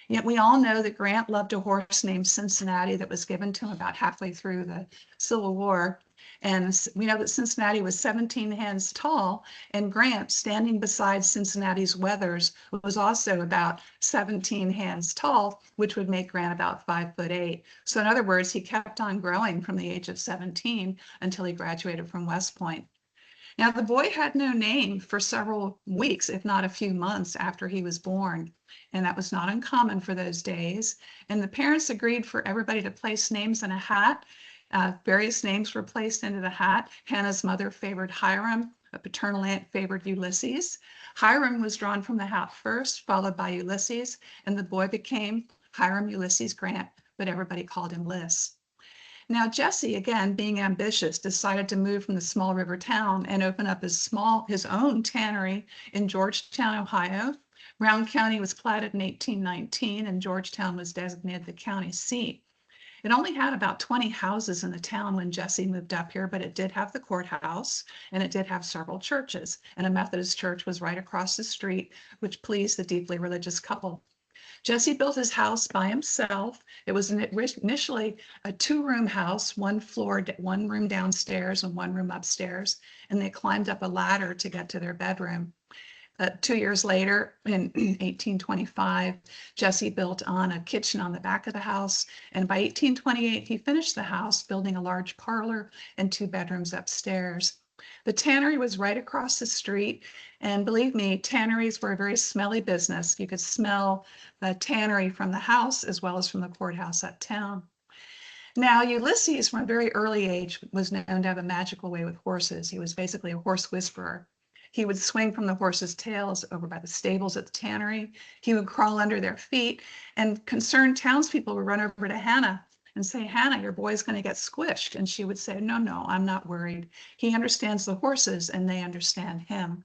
Yet we all know that Grant loved a horse named Cincinnati that was given to him about halfway through the Civil War. And we know that Cincinnati was 17 hands tall, and Grant, standing beside Cincinnati's wethers, was also about 17 hands tall, which would make Grant about 5'8". So in other words, he kept on growing from the age of 17 until he graduated from West Point. Now, the boy had no name for several weeks, if not a few months after he was born, and that was not uncommon for those days. And the parents agreed for everybody to place names in a hat. Various names were placed into the hat. Hannah's mother favored Hiram. A paternal aunt favored Ulysses. Hiram was drawn from the hat first, followed by Ulysses, and the boy became Hiram Ulysses Grant, but everybody called him Liss. Now, Jesse, again, being ambitious, decided to move from the small river town and open up his own tannery in Georgetown, Ohio. Round County was platted in 1819, and Georgetown was designated the county seat. It only had about 20 houses in the town when Jesse moved up here, but it did have the courthouse and it did have several churches, and a Methodist church was right across the street, which pleased the deeply religious couple. Jesse built his house by himself. It was initially a 2-room house, one room downstairs and 1 room upstairs, and they climbed up a ladder to get to their bedroom. 2 years later, in 1825, Jesse built on a kitchen on the back of the house, and by 1828, he finished the house, building a large parlor and 2 bedrooms upstairs. The tannery was right across the street, and believe me, tanneries were a very smelly business. You could smell the tannery from the house as well as from the courthouse uptown. Now, Ulysses, from a very early age, was known to have a magical way with horses. He was basically a horse whisperer. He would swing from the horses' tails over by the stables at the tannery. He would crawl under their feet, and concerned townspeople would run over to Hannah and say, "Hannah, your boy's going to get squished." And she would say, "No, I'm not worried. He understands the horses and they understand him."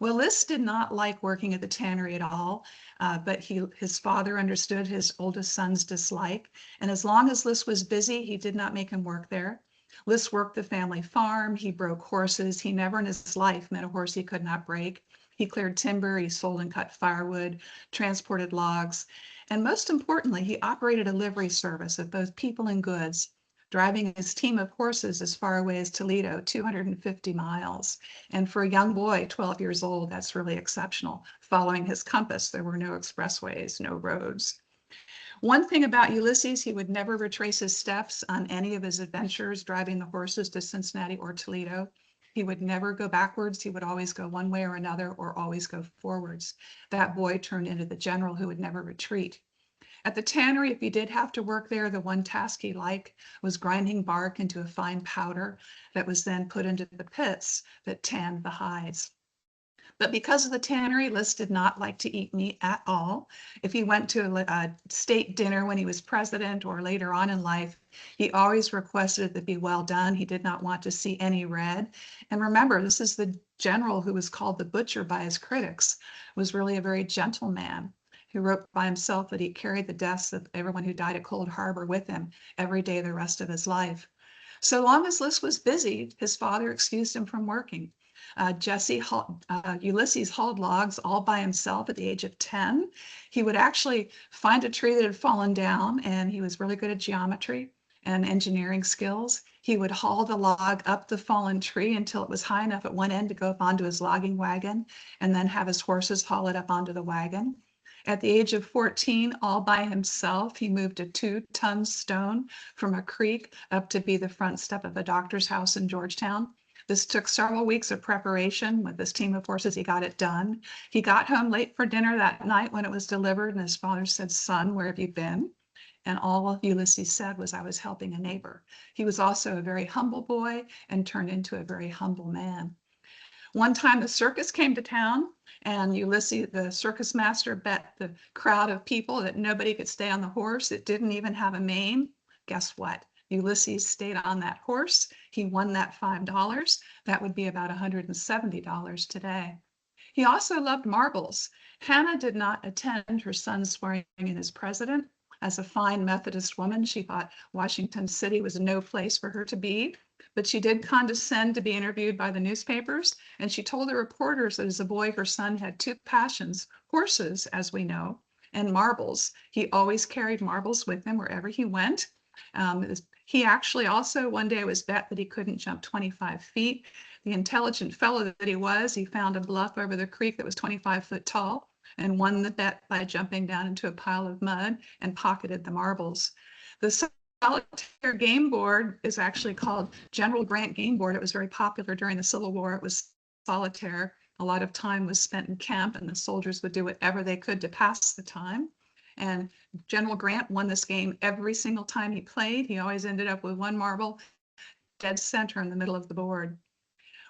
Well, Liss did not like working at the tannery at all, but his father understood his oldest son's dislike. And as long as Liss was busy, he did not make him work there. Liss worked the family farm. He broke horses. He never in his life met a horse he could not break. He cleared timber. He sold and cut firewood, transported logs. And most importantly, he operated a livery service of both people and goods, driving his team of horses as far away as Toledo, 250 miles. And for a young boy, 12 years old, that's really exceptional. Following his compass, there were no expressways, no roads. One thing about Ulysses, he would never retrace his steps on any of his adventures driving the horses to Cincinnati or Toledo. He would never go backwards. He would always go one way or another, or always go forwards. That boy turned into the general who would never retreat. At the tannery, if he did have to work there, the one task he liked was grinding bark into a fine powder that was then put into the pits that tanned the hides. But because of the tannery, Liss did not like to eat meat at all. If he went to a state dinner when he was president or later on in life, he always requested it to be well done. He did not want to see any red. And remember, this is the general who was called the butcher by his critics, was really a very gentle man who wrote by himself that he carried the deaths of everyone who died at Cold Harbor with him every day the rest of his life. So long as Liss was busy, his father excused him from working. Ulysses hauled logs all by himself at the age of 10. He would actually find a tree that had fallen down, and he was really good at geometry and engineering skills. He would haul the log up the fallen tree until it was high enough at one end to go up onto his logging wagon, and then have his horses haul it up onto the wagon. At the age of 14, all by himself, he moved a 2-ton stone from a creek up to be the front step of a doctor's house in Georgetown. This took several weeks of preparation. With this team of horses, he got it done. He got home late for dinner that night when it was delivered, and his father said, "Son, where have you been?" And all Ulysses said was, "I was helping a neighbor." He was also a very humble boy and turned into a very humble man. One time the circus came to town, And Ulysses, the circus master, bet the crowd of people that nobody could stay on the horse. It didn't even have a mane. Guess what? Ulysses stayed on that horse. He won that $5. That would be about $170 today. He also loved marbles. Hannah did not attend her son's swearing in as president. As a fine Methodist woman, she thought Washington City was no place for her to be, but she did condescend to be interviewed by the newspapers, and she told the reporters that as a boy, her son had two passions, horses, as we know, and marbles. He always carried marbles with him wherever he went. He actually also one day was bet that he couldn't jump 25 feet. The intelligent fellow that he was, he found a bluff over the creek that was 25 foot tall and won the bet by jumping down into a pile of mud and pocketed the marbles. The solitaire game board is actually called General Grant Game Board. It was very popular during the Civil War. It was solitaire. A lot of time was spent in camp, and the soldiers would do whatever they could to pass the time. And General Grant won this game every single time he played. He always ended up with one marble dead center in the middle of the board.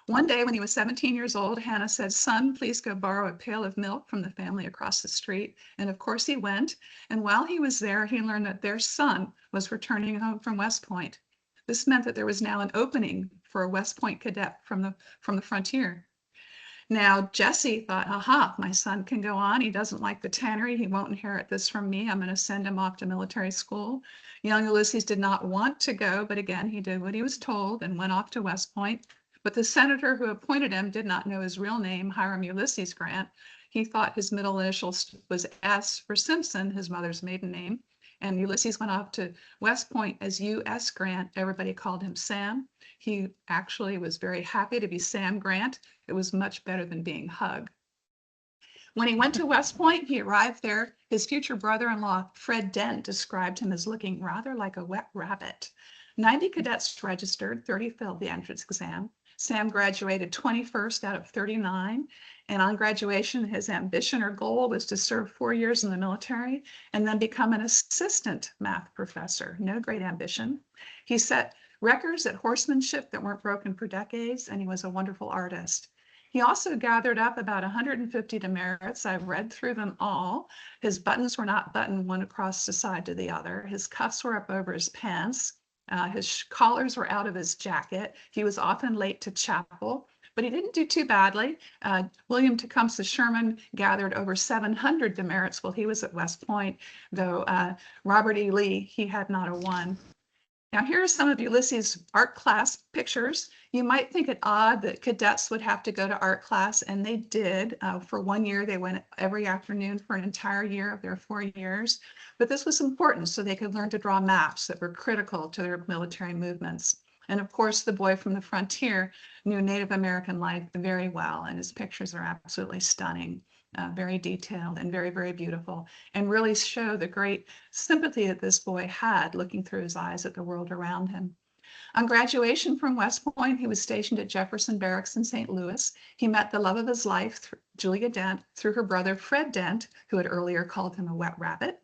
One day when he was 17 years old, Hannah said, "Son, please go borrow a pail of milk from the family across the street." And of course he went. And while he was there, he learned that their son was returning home from West Point. This meant that there was now an opening for a West Point cadet from the frontier. Now, Jesse thought, aha, my son can go on. He doesn't like the tannery. He won't inherit this from me. I'm going to send him off to military school. Young Ulysses did not want to go, but again, he did what he was told and went off to West Point. But the senator who appointed him did not know his real name, Hiram Ulysses Grant. He thought his middle initials was S for Simpson, his mother's maiden name. And Ulysses went off to West Point as U.S. Grant. Everybody called him Sam. He actually was very happy to be Sam Grant. It was much better than being Hug. When he went to West Point, he arrived there. His future brother-in-law, Fred Dent, described him as looking rather like a wet rabbit. 90 cadets registered, 30 failed the entrance exam. Sam graduated 21st out of 39. And on graduation, his ambition or goal was to serve 4 years in the military and then become an assistant math professor. No great ambition. He set records at horsemanship that weren't broken for decades, and he was a wonderful artist. He also gathered up about 150 demerits. I've read through them all. His buttons were not buttoned one across the side to the other. His cuffs were up over his pants. His collars were out of his jacket. He was often late to chapel, but he didn't do too badly. William Tecumseh Sherman gathered over 700 demerits while he was at West Point, though Robert E. Lee, he had not a one. Now, here are some of Ulysses' art class pictures. You might think it odd that cadets would have to go to art class, and they did. For 1 year, they went every afternoon for an entire year of their 4 years. But this was important so they could learn to draw maps that were critical to their military movements. And of course, the boy from the frontier knew Native American life very well, and his pictures are absolutely stunning. Very detailed and very, very beautiful, and really show the great sympathy that this boy had looking through his eyes at the world around him. On graduation from West Point, he was stationed at Jefferson Barracks in St. Louis. He met the love of his life, Julia Dent, through her brother Fred Dent, who had earlier called him a wet rabbit.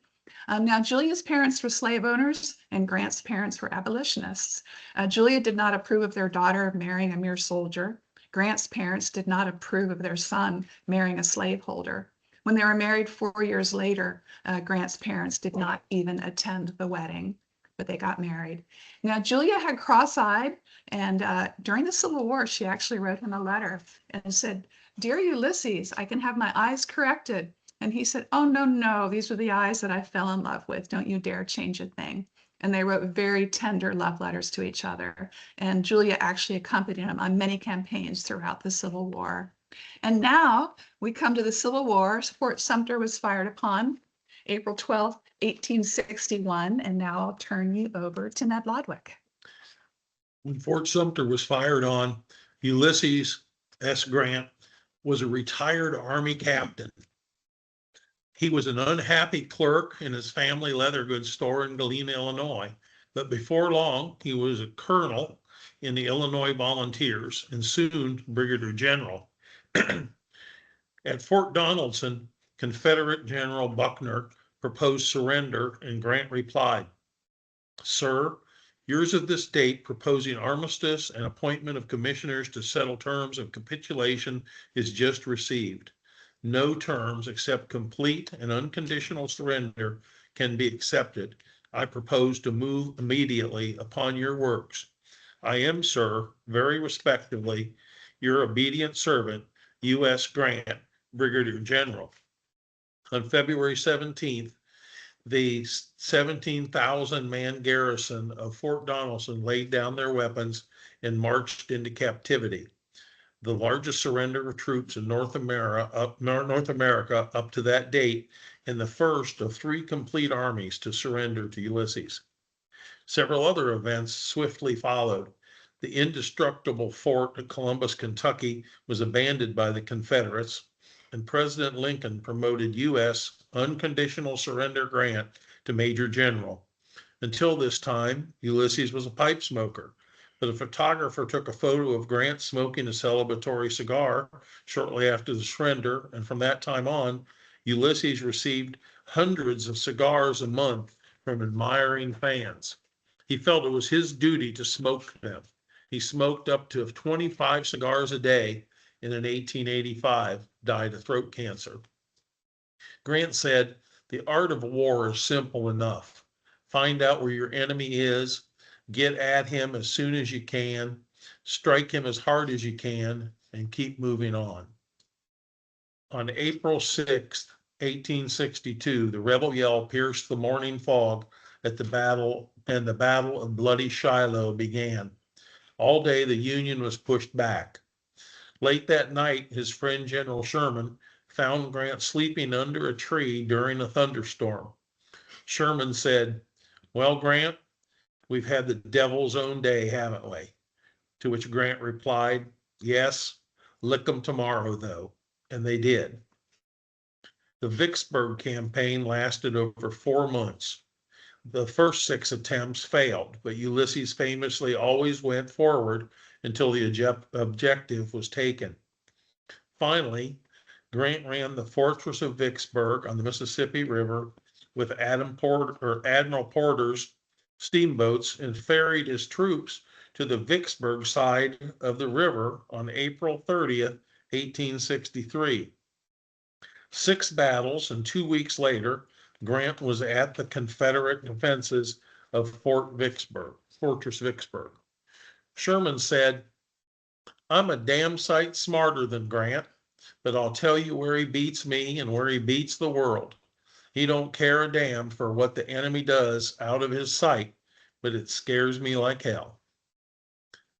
Now, Julia's parents were slave owners and Grant's parents were abolitionists. Julia did not approve of their daughter marrying a mere soldier. Grant's parents did not approve of their son marrying a slaveholder. When they were married 4 years later, Grant's parents did not even attend the wedding, but they got married. Now, Julia had cross-eyed, and during the Civil War, she actually wrote him a letter and said, "Dear Ulysses, I can have my eyes corrected." And he said, "Oh, no, no, these are the eyes that I fell in love with. Don't you dare change a thing." And they wrote very tender love letters to each other. And Julia actually accompanied him on many campaigns throughout the Civil War. And now we come to the Civil War. Fort Sumter was fired upon April 12, 1861. And now I'll turn you over to Ned Lodwick. When Fort Sumter was fired on, Ulysses S. Grant was a retired Army captain. He was an unhappy clerk in his family leather goods store in Galena, Illinois. But before long, he was a colonel in the Illinois Volunteers and soon brigadier general. At Fort Donaldson, Confederate General Buckner proposed surrender, and Grant replied, "Sir, yours of this date proposing armistice and appointment of commissioners to settle terms of capitulation is just received. no terms except complete and unconditional surrender can be accepted. I propose to move immediately upon your works. I am, sir, very respectfully, your obedient servant, U.S. Grant, Brigadier General. On February 17th, the 17,000-man garrison of Fort Donelson laid down their weapons and marched into captivity, the largest surrender of troops in North America up to that date, and the first of 3 complete armies to surrender to Ulysses. Several other events swiftly followed. The indestructible fort at Columbus, Kentucky was abandoned by the Confederates, and President Lincoln promoted U.S. unconditional surrender Grant to Major General. Until this time, Ulysses was a pipe smoker, but a photographer took a photo of Grant smoking a celebratory cigar shortly after the surrender, and from that time on, Ulysses received hundreds of cigars a month from admiring fans. He felt it was his duty to smoke them. He smoked up to 25 cigars a day, and in 1885 died of throat cancer. Grant said, "The art of war is simple enough. Find out where your enemy is, get at him as soon as you can, strike him as hard as you can, and keep moving on." On April 6, 1862, the rebel yell pierced the morning fog at the Battle of Bloody Shiloh began. All day the Union was pushed back. Late that night, his friend General Sherman found Grant sleeping under a tree during a thunderstorm. Sherman said, "Well, Grant, we've had the devil's own day, haven't we?" To which Grant replied, "Yes, lick 'em tomorrow, though." And they did. The Vicksburg campaign lasted over 4 months. The first 6 attempts failed, but Ulysses famously always went forward until the objective was taken. Finally, Grant ran the fortress of Vicksburg on the Mississippi River with Admiral Porter's steamboats and ferried his troops to the Vicksburg side of the river on April 30th, 1863. 6 battles, and 2 weeks later, Grant was at the Confederate defenses of Fortress Vicksburg. Sherman said, "I'm a damn sight smarter than Grant, but I'll tell you where he beats me and where he beats the world. He don't care a damn for what the enemy does out of his sight, but it scares me like hell."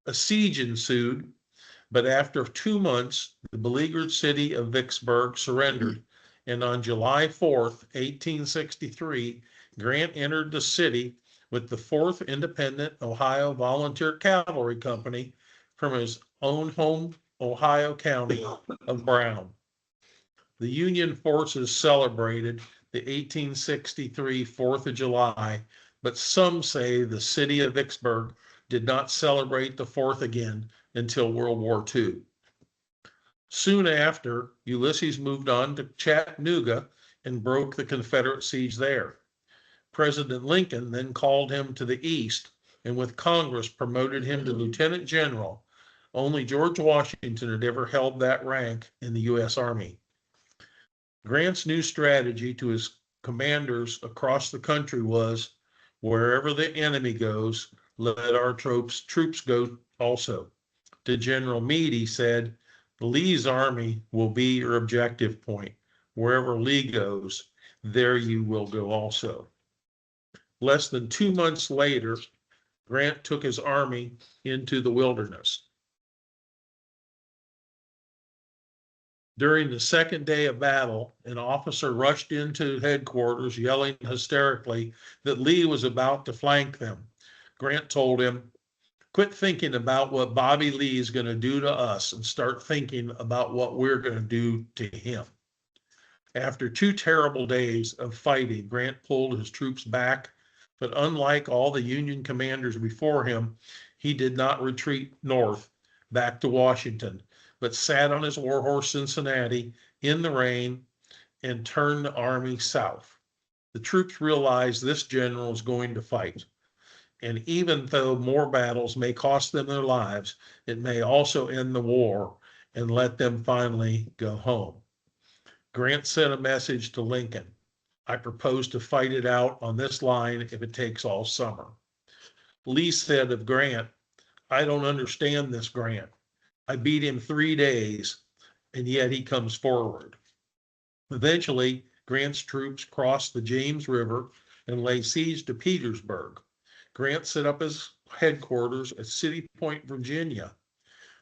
A siege ensued, but after 2 months, the beleaguered city of Vicksburg surrendered, and on July 4th, 1863, Grant entered the city with the 4th Independent Ohio Volunteer Cavalry Company from his own home, Ohio County of Brown. The Union forces celebrated the 1863 4th of July, but some say the city of Vicksburg did not celebrate the 4th again until World War II. Soon after, Ulysses moved on to Chattanooga and broke the Confederate siege there. President Lincoln then called him to the east, and with Congress promoted him to lieutenant general. Only George Washington had ever held that rank in the U.S. Army. Grant's new strategy to his commanders across the country was, wherever the enemy goes, let our troops go also. To General Meade, he said, "Lee's army will be your objective point. Wherever Lee goes, there you will go also." Less than 2 months later, Grant took his army into the wilderness. During the second day of battle, an officer rushed into headquarters yelling hysterically that Lee was about to flank them. Grant told him, "Quit thinking about what Bobby Lee is going to do to us and start thinking about what we're going to do to him." After 2 terrible days of fighting, Grant pulled his troops back, but unlike all the Union commanders before him, he did not retreat north back to Washington, but sat on his warhorse Cincinnati in the rain and turned the army south. The troops realized this general was going to fight. And even though more battles may cost them their lives, it may also end the war and let them finally go home. Grant sent a message to Lincoln. I propose to fight it out on this line if it takes all summer. Lee said of Grant, I don't understand this Grant. I beat him 3 days, and yet he comes forward. Eventually, Grant's troops crossed the James River and lay siege to Petersburg. Grant set up his headquarters at City Point, Virginia.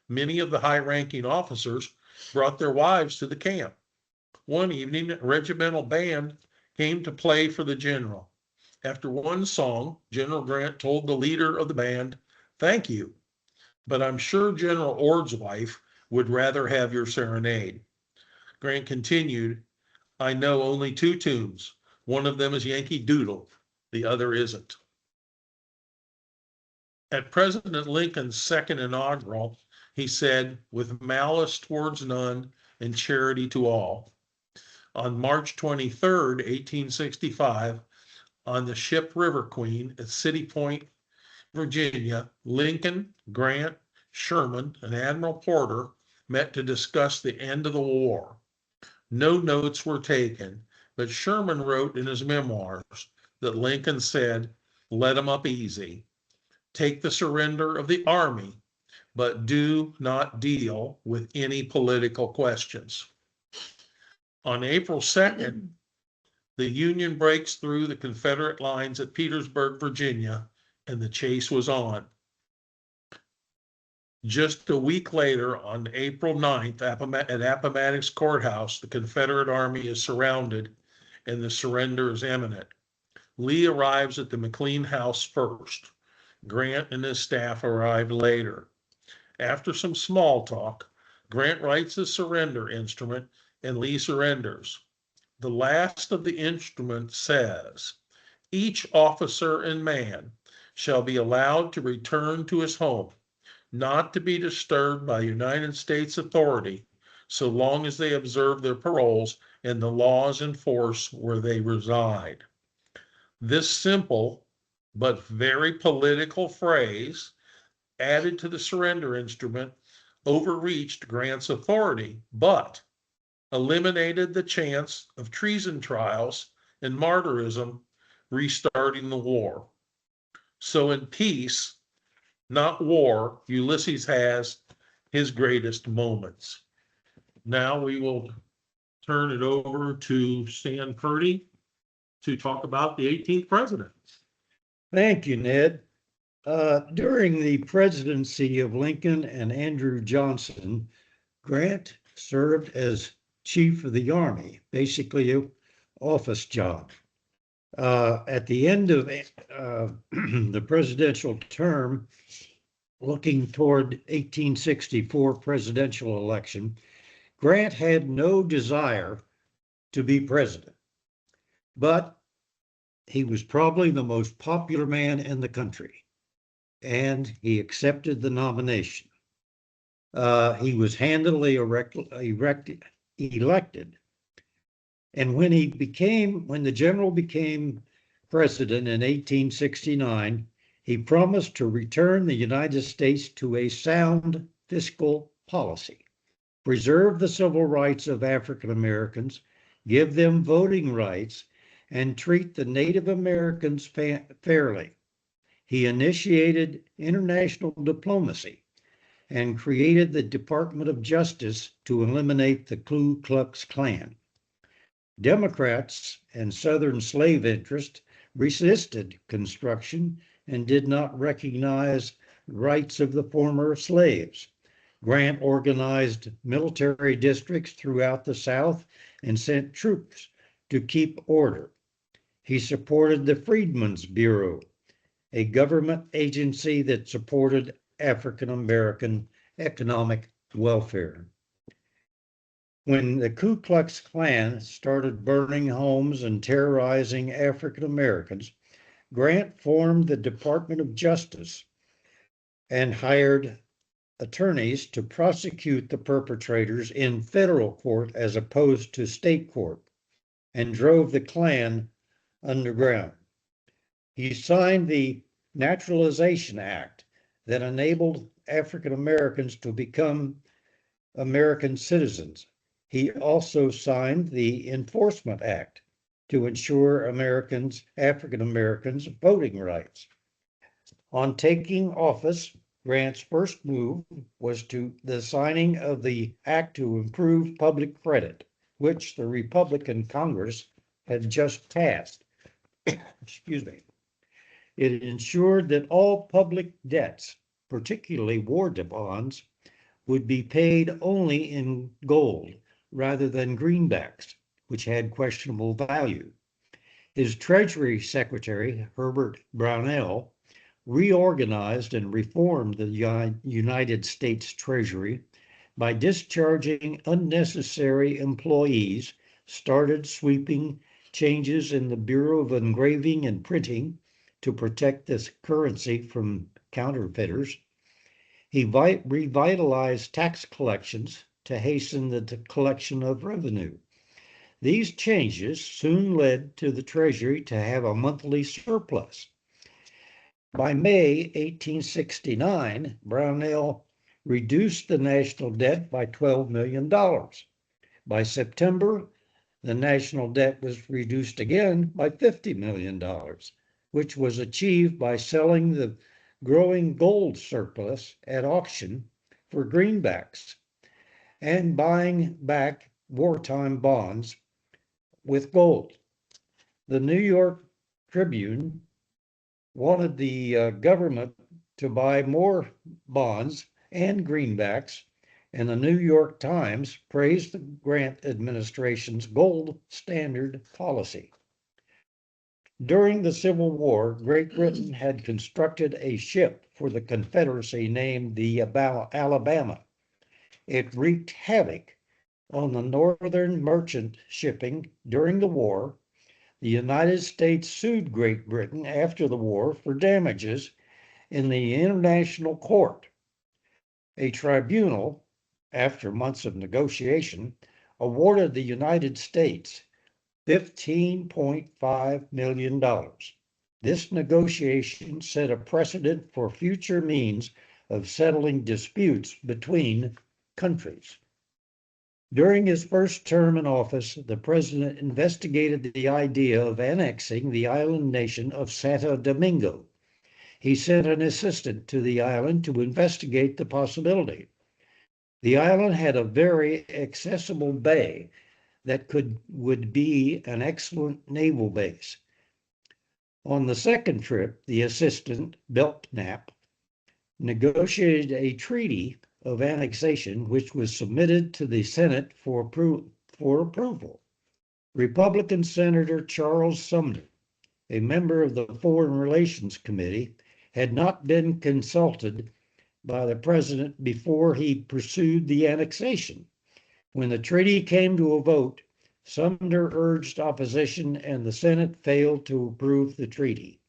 Many of the high-ranking officers brought their wives to the camp. One evening, a regimental band came to play for the general. After one song, General Grant told the leader of the band, "Thank you, but I'm sure General Ord's wife would rather have your serenade." Grant continued, "I know only 2 tunes. One of them is Yankee Doodle, the other isn't." At President Lincoln's second inaugural, he said, "With malice towards none and charity to all." On March 23rd, 1865, on the ship River Queen at City Point, Virginia, Lincoln, Grant, Sherman, and Admiral Porter met to discuss the end of the war. No notes were taken, but Sherman wrote in his memoirs that Lincoln said, "Let 'em up easy. Take the surrender of the army, but do not deal with any political questions." On April 2nd, the Union breaks through the Confederate lines at Petersburg, Virginia, and the chase was on. Just a week later, on April 9th, at Appomattox Courthouse, the Confederate Army is surrounded and the surrender is imminent. Lee arrives at the McLean house first. Grant and his staff arrive later. After some small talk, Grant writes a surrender instrument and Lee surrenders. The last of the instrument says, "Each officer and man shall be allowed to return to his home, not to be disturbed by United States authority, so long as they observe their paroles and the laws in force where they reside." This simple but very political phrase, added to the surrender instrument, overreached Grant's authority, but eliminated the chance of treason trials and martyrism, restarting the war. So in peace, not war, Ulysses has his greatest moments. Now we will turn it over to Stan Purdy to talk about the 18th president. Thank you, Ned. During the presidency of Lincoln and Andrew Johnson, Grant served as chief of the Army, basically an office job. At the end of the presidential term, looking toward 1864 presidential election, Grant had no desire to be president, but he was probably the most popular man in the country, and he accepted the nomination. He was handily elected. And when the general became president in 1869, he promised to return the United States to a sound fiscal policy, preserve the civil rights of African Americans, give them voting rights, and treat the Native Americans fairly. He initiated international diplomacy and created the Department of Justice to eliminate the Ku Klux Klan. Democrats and Southern slave interests resisted construction and did not recognize rights of the former slaves. Grant organized military districts throughout the South and sent troops to keep order. He supported the Freedmen's Bureau, a government agency that supported African American economic welfare. When the Ku Klux Klan started burning homes and terrorizing African Americans, Grant formed the Department of Justice and hired attorneys to prosecute the perpetrators in federal court as opposed to state court, and drove the Klan underground. He signed the Naturalization Act that enabled African Americans to become American citizens. He also signed the Enforcement Act to ensure African Americans, voting rights. On taking office, Grant's first move was the signing of the Act to Improve Public Credit, which the Republican Congress had just passed. Excuse me. It ensured that all public debts, particularly war bonds, would be paid only in gold rather than greenbacks, which had questionable value. His Treasury Secretary, Herbert Brownell, reorganized and reformed the United States Treasury by discharging unnecessary employees, started sweeping changes in the Bureau of Engraving and Printing to protect this currency from counterfeiters. He revitalized tax collections to hasten the collection of revenue. These changes soon led to the Treasury to have a monthly surplus. By May 1869, Brownell reduced the national debt by $12 million. By September, the national debt was reduced again by $50 million, which was achieved by selling the growing gold surplus at auction for greenbacks and buying back wartime bonds with gold. The New York Tribune wanted the government to buy more bonds and greenbacks, and the New York Times praised the Grant administration's gold standard policy. During the Civil War, Great Britain had constructed a ship for the Confederacy named the Alabama. It wreaked havoc on the northern merchant shipping during the war. The United States sued Great Britain after the war for damages in the International Court. A tribunal, after months of negotiation, awarded the United States $15.5 million. This negotiation set a precedent for future means of settling disputes between countries. During his first term in office, the president investigated the idea of annexing the island nation of Santo Domingo. He sent an assistant to the island to investigate the possibility. The island had a very accessible bay that would be an excellent naval base. On the second trip, the assistant, Belknap, negotiated a treaty of annexation, which was submitted to the Senate for approval. Republican Senator Charles Sumner, a member of the Foreign Relations Committee, had not been consulted by the president before he pursued the annexation. When the treaty came to a vote, Sumner urged opposition and the Senate failed to approve the treaty.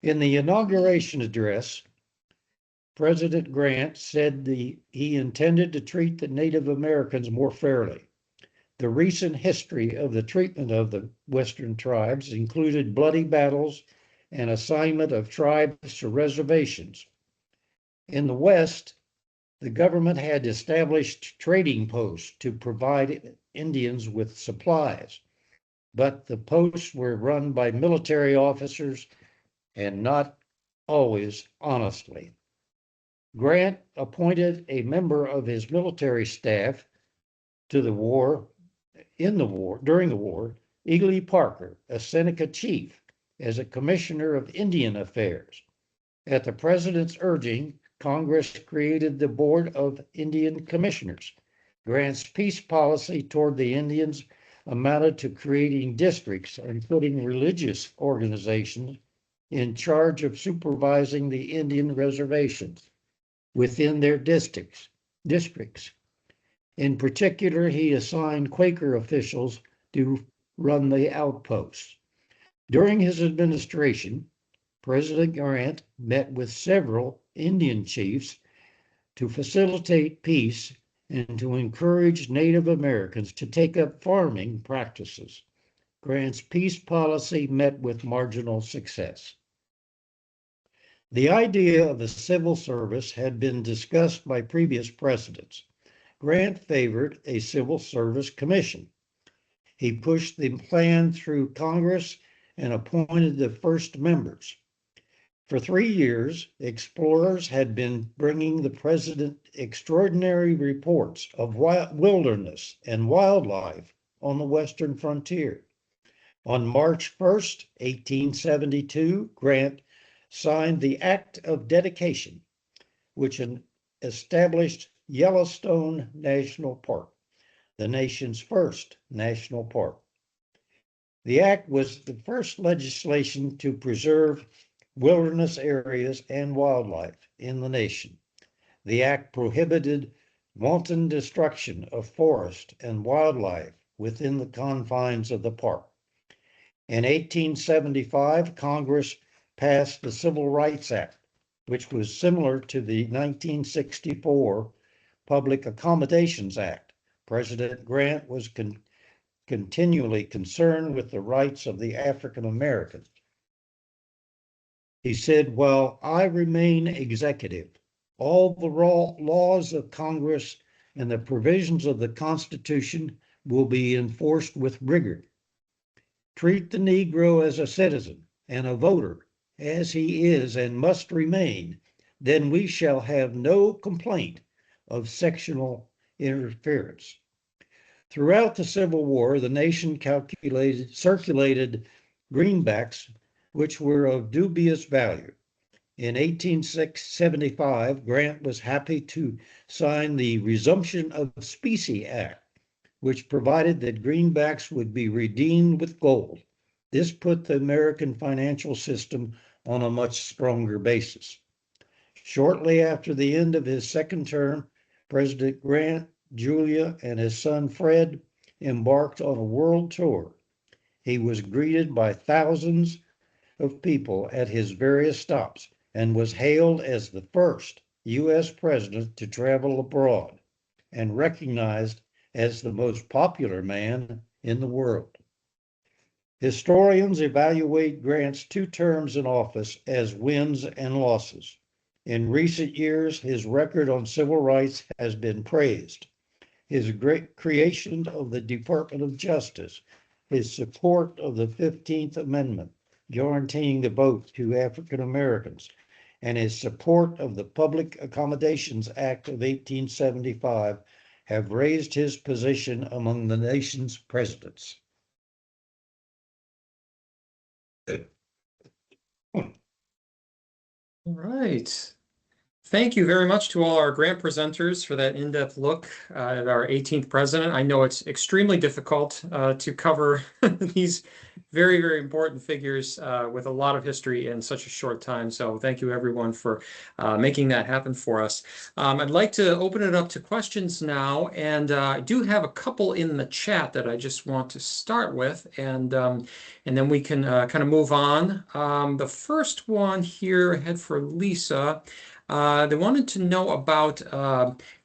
In the inauguration address, President Grant said he intended to treat the Native Americans more fairly. The recent history of the treatment of the Western tribes included bloody battles and assignment of tribes to reservations. In the West, the government had established trading posts to provide Indians with supplies, but the posts were run by military officers and not always honestly. Grant appointed a member of his military staff during the war, Ely Parker, a Seneca chief, as a commissioner of Indian Affairs. At the president's urging, Congress created the Board of Indian Commissioners. Grant's peace policy toward the Indians amounted to creating districts and putting religious organizations in charge of supervising the Indian reservations within their districts. In particular, he assigned Quaker officials to run the outposts. During his administration, President Grant met with several Indian chiefs to facilitate peace and to encourage Native Americans to take up farming practices. Grant's peace policy met with marginal success. The idea of a civil service had been discussed by previous presidents. Grant favored a civil service commission. He pushed the plan through Congress and appointed the first members. For 3 years, explorers had been bringing the president extraordinary reports of wilderness and wildlife on the western frontier. On March 1st, 1872, Grant signed the Act of Dedication, which established Yellowstone National Park, the nation's first national park. The act was the first legislation to preserve wilderness areas and wildlife in the nation. The act prohibited wanton destruction of forest and wildlife within the confines of the park. In 1875, Congress passed the Civil Rights Act, which was similar to the 1964 Public Accommodations Act. President Grant was continually concerned with the rights of the African Americans. He said, "While I remain executive, all the laws of Congress and the provisions of the Constitution will be enforced with rigor. Treat the Negro as a citizen and a voter, as he is and must remain, then we shall have no complaint of sectional interference." Throughout the Civil War, the nation circulated greenbacks, which were of dubious value. In 1875, Grant was happy to sign the Resumption of Specie Act, which provided that greenbacks would be redeemed with gold. This put the American financial system on a much stronger basis. Shortly after the end of his second term, President Grant, Julia, and his son Fred embarked on a world tour. He was greeted by thousands of people at his various stops and was hailed as the first U.S. president to travel abroad and recognized as the most popular man in the world. Historians evaluate Grant's 2 terms in office as wins and losses. In recent years, his record on civil rights has been praised. His great creation of the Department of Justice, his support of the 15th Amendment, guaranteeing the vote to African Americans, and his support of the Public Accommodations Act of 1875 have raised his position among the nation's presidents. All right. Thank you very much to all our grant presenters for that in-depth look at our 18th president. I know it's extremely difficult to cover these very, very important figures with a lot of history in such a short time. So thank you everyone for making that happen for us. I'd like to open it up to questions now, and I do have a couple in the chat that I just want to start with, and then we can kind of move on. The first one here I had for Lisa. They wanted to know about,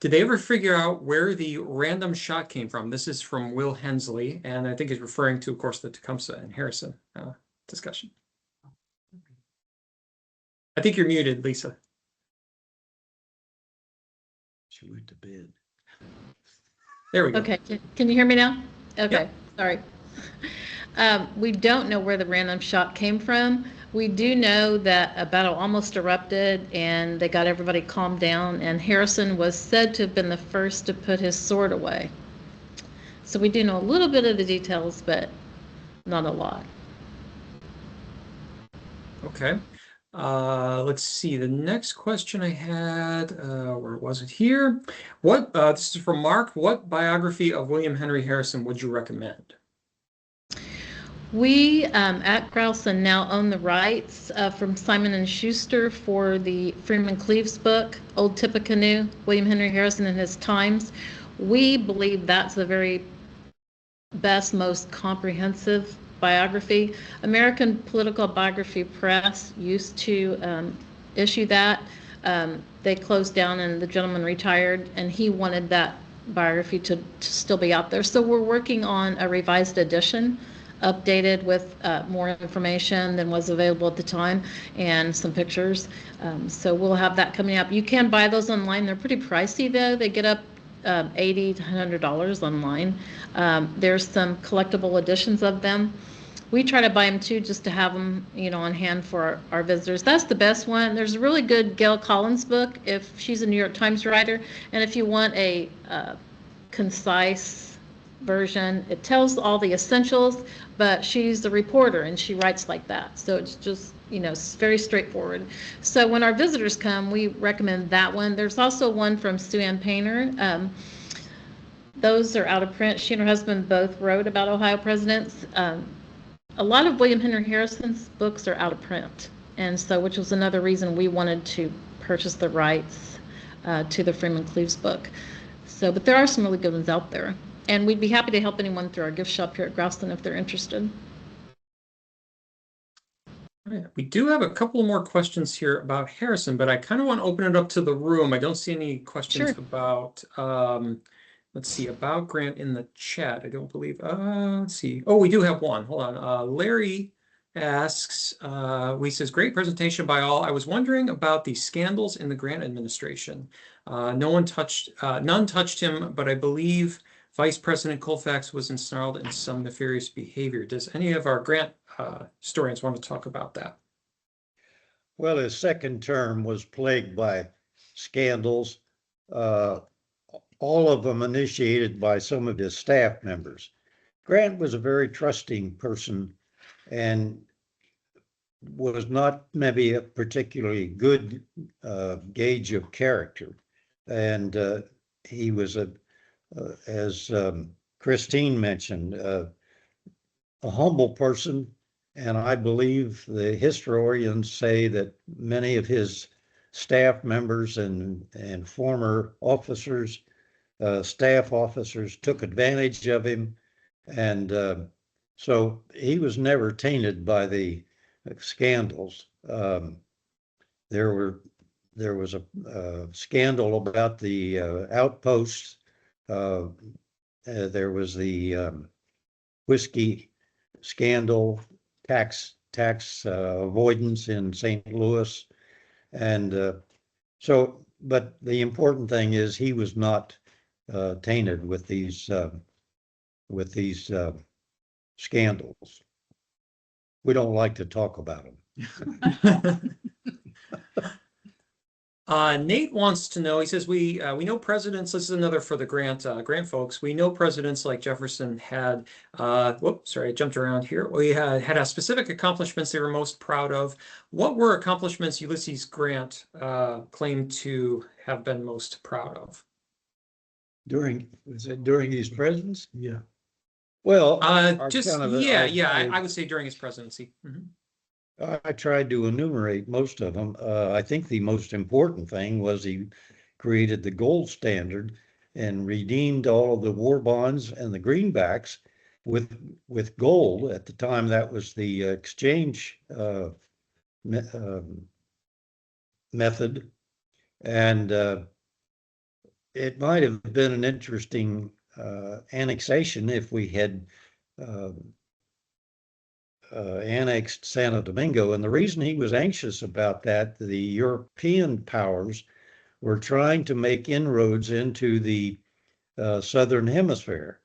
did they ever figure out where the random shot came from? This is from Will Hensley, and I think he's referring to, of course, the Tecumseh and Harrison discussion. I think you're muted, Lisa. She went to bed. There we go. Okay, can you hear me now? Okay, Yep. Sorry. We don't know where the random shot came from. We do know that a battle almost erupted and they got everybody calmed down, and Harrison was said to have been the first to put his sword away. So we do know a little bit of the details, but not a lot. Okay. Let's see. The next question I had, where was it here? This is from Mark. What biography of William Henry Harrison would you recommend? We at Grouseland now own the rights from Simon & Schuster for the Freeman Cleaves book, Old Tippecanoe, William Henry Harrison and His Times. We believe that's the very best, most comprehensive biography. American Political Biography Press used to issue that. They closed down and the gentleman retired, and he wanted that biography to still be out there. So we're working on a revised edition, updated with more information than was available at the time and some pictures. So we'll have that coming up. You can buy those online. They're pretty pricey though. They get up $80 to $100 online. There's some collectible editions of them. We try to buy them too, just to have them, on hand for our visitors. That's the best one. There's a really good Gail Collins book if she's a New York Times writer, and if you want a concise version, it tells all the essentials, but she's a reporter and she writes like that. So it's just, it's very straightforward. So when our visitors come, we recommend that one. There's also one from Sue Ann Painter. Those are out of print. She and her husband both wrote about Ohio presidents. A lot of William Henry Harrison's books are out of print, and so which was another reason we wanted to purchase the rights to the Freeman Cleaves book. So, but there are some really good ones out there, and we'd be happy to help anyone through our gift shop here at Grouseland if they're interested. We do have a couple more questions here about Harrison, but I kind of want to open it up to the room. I don't see any questions about let's see, about Grant in the chat. I don't believe, let's see. Oh, we do have one. Hold on. Larry asks, he says, great presentation by all. I was wondering about the scandals in the Grant administration. None touched him, but I believe Vice President Colfax was ensnarled in some nefarious behavior. Does any of our Grant historians want to talk about that? Well, his second term was plagued by scandals. All of them initiated by some of his staff members. Grant was a very trusting person and was not maybe a particularly good gauge of character. And he was, as Christine mentioned, a humble person. And I believe the historians say that many of his staff members and former officers, staff officers, took advantage of him, and so he was never tainted by the scandals. There was a scandal about the outposts. There was the whiskey scandal, tax avoidance in St. Louis, and so. But the important thing is he was not tainted with these scandals. We don't like to talk about them. Nate wants to know, he says, we know presidents, this is another for the Grant folks, we know presidents like Jefferson had, whoops, sorry, I jumped around here. We had a specific accomplishments they were most proud of. What were accomplishments Ulysses Grant claimed to have been most proud of? During his presidency? Yeah. Well, I would say during his presidency. Mm-hmm. I tried to enumerate most of them. I think the most important thing was he created the gold standard and redeemed all of the war bonds and the greenbacks with gold. At the time, that was the exchange method. And it might have been an interesting annexation if we had annexed Santo Domingo. And the reason he was anxious about that, the European powers were trying to make inroads into the southern hemisphere.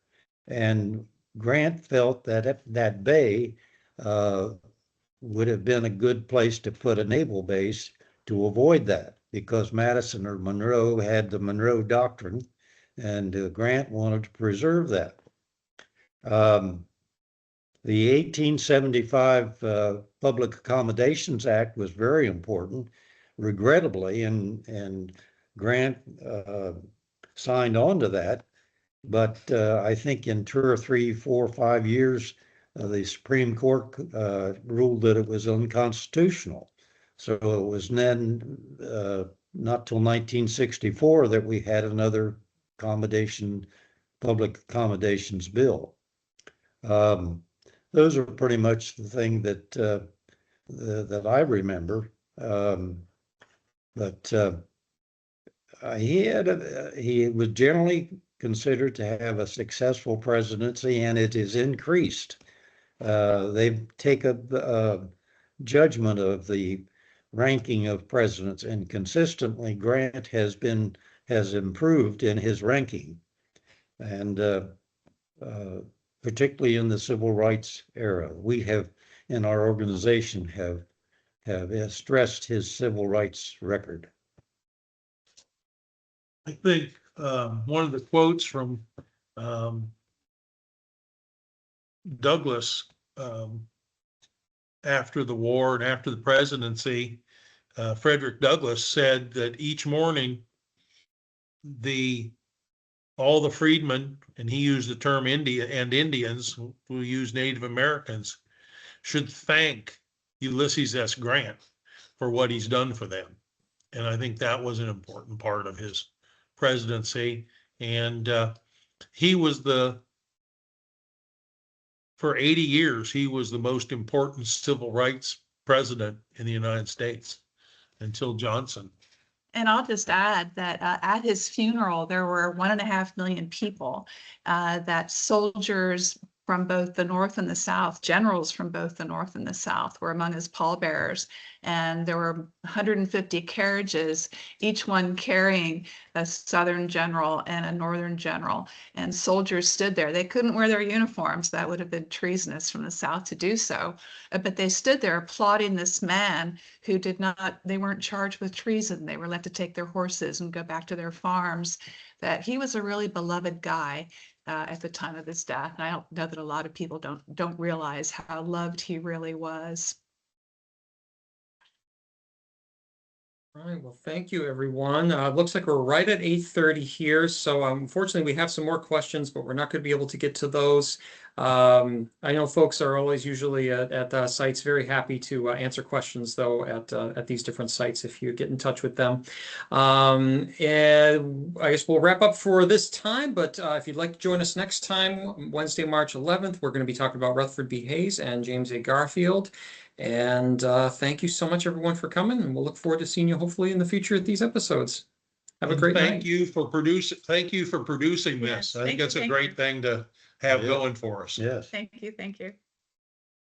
And Grant felt that that bay would have been a good place to put a naval base to avoid that, because Madison or Monroe had the Monroe Doctrine, and Grant wanted to preserve that. The 1875 Public Accommodations Act was very important, regrettably, and Grant signed on to that. But I think in 2 or 3, 4, 5 years, the Supreme Court ruled that it was unconstitutional. So it was then not till 1964 that we had another public accommodations bill. Those are pretty much the thing that that I remember. He was generally considered to have a successful presidency, and it is increased. They take a judgment of the ranking of presidents, and consistently Grant has has improved in his ranking, and particularly in the civil rights era. We have, in our organization, have stressed his civil rights record. I think one of the quotes from Douglas after the war and after the presidency, Frederick Douglass said that each morning all the freedmen, and he used the term Indians, who use Native Americans, should thank Ulysses S. Grant for what he's done for them. And I think that was an important part of his presidency. And he was for 80 years, he was the most important civil rights president in the United States until Johnson. And I'll just add that at his funeral, there were 1.5 million people, that soldiers from both the North and the South, generals from both the North and the South were among his pallbearers. And there were 150 carriages, each one carrying a Southern general and a Northern general. And soldiers stood there. They couldn't wear their uniforms. That would have been treasonous from the South to do so. But they stood there applauding this man who they weren't charged with treason. They were left to take their horses and go back to their farms. That he was a really beloved guy at the time of his death. And I don't know that a lot of people don't realize how loved he really was. All right, well, thank you, everyone. Looks like we're right at 8:30 here. So unfortunately, we have some more questions, but we're not going to be able to get to those. I know folks are always usually at sites very happy to answer questions, though, at these different sites if you get in touch with them. And I guess we'll wrap up for this time, but if you'd like to join us next time, Wednesday, March 11th, we're going to be talking about Rutherford B. Hayes and James A. Garfield. And thank you so much, everyone, for coming. And we'll look forward to seeing you hopefully in the future at these episodes. Have a great night. Thank you for producing Yes, this. I think thank you, that's a thank great you. thing to have Yeah. going for us. Yes. Thank you.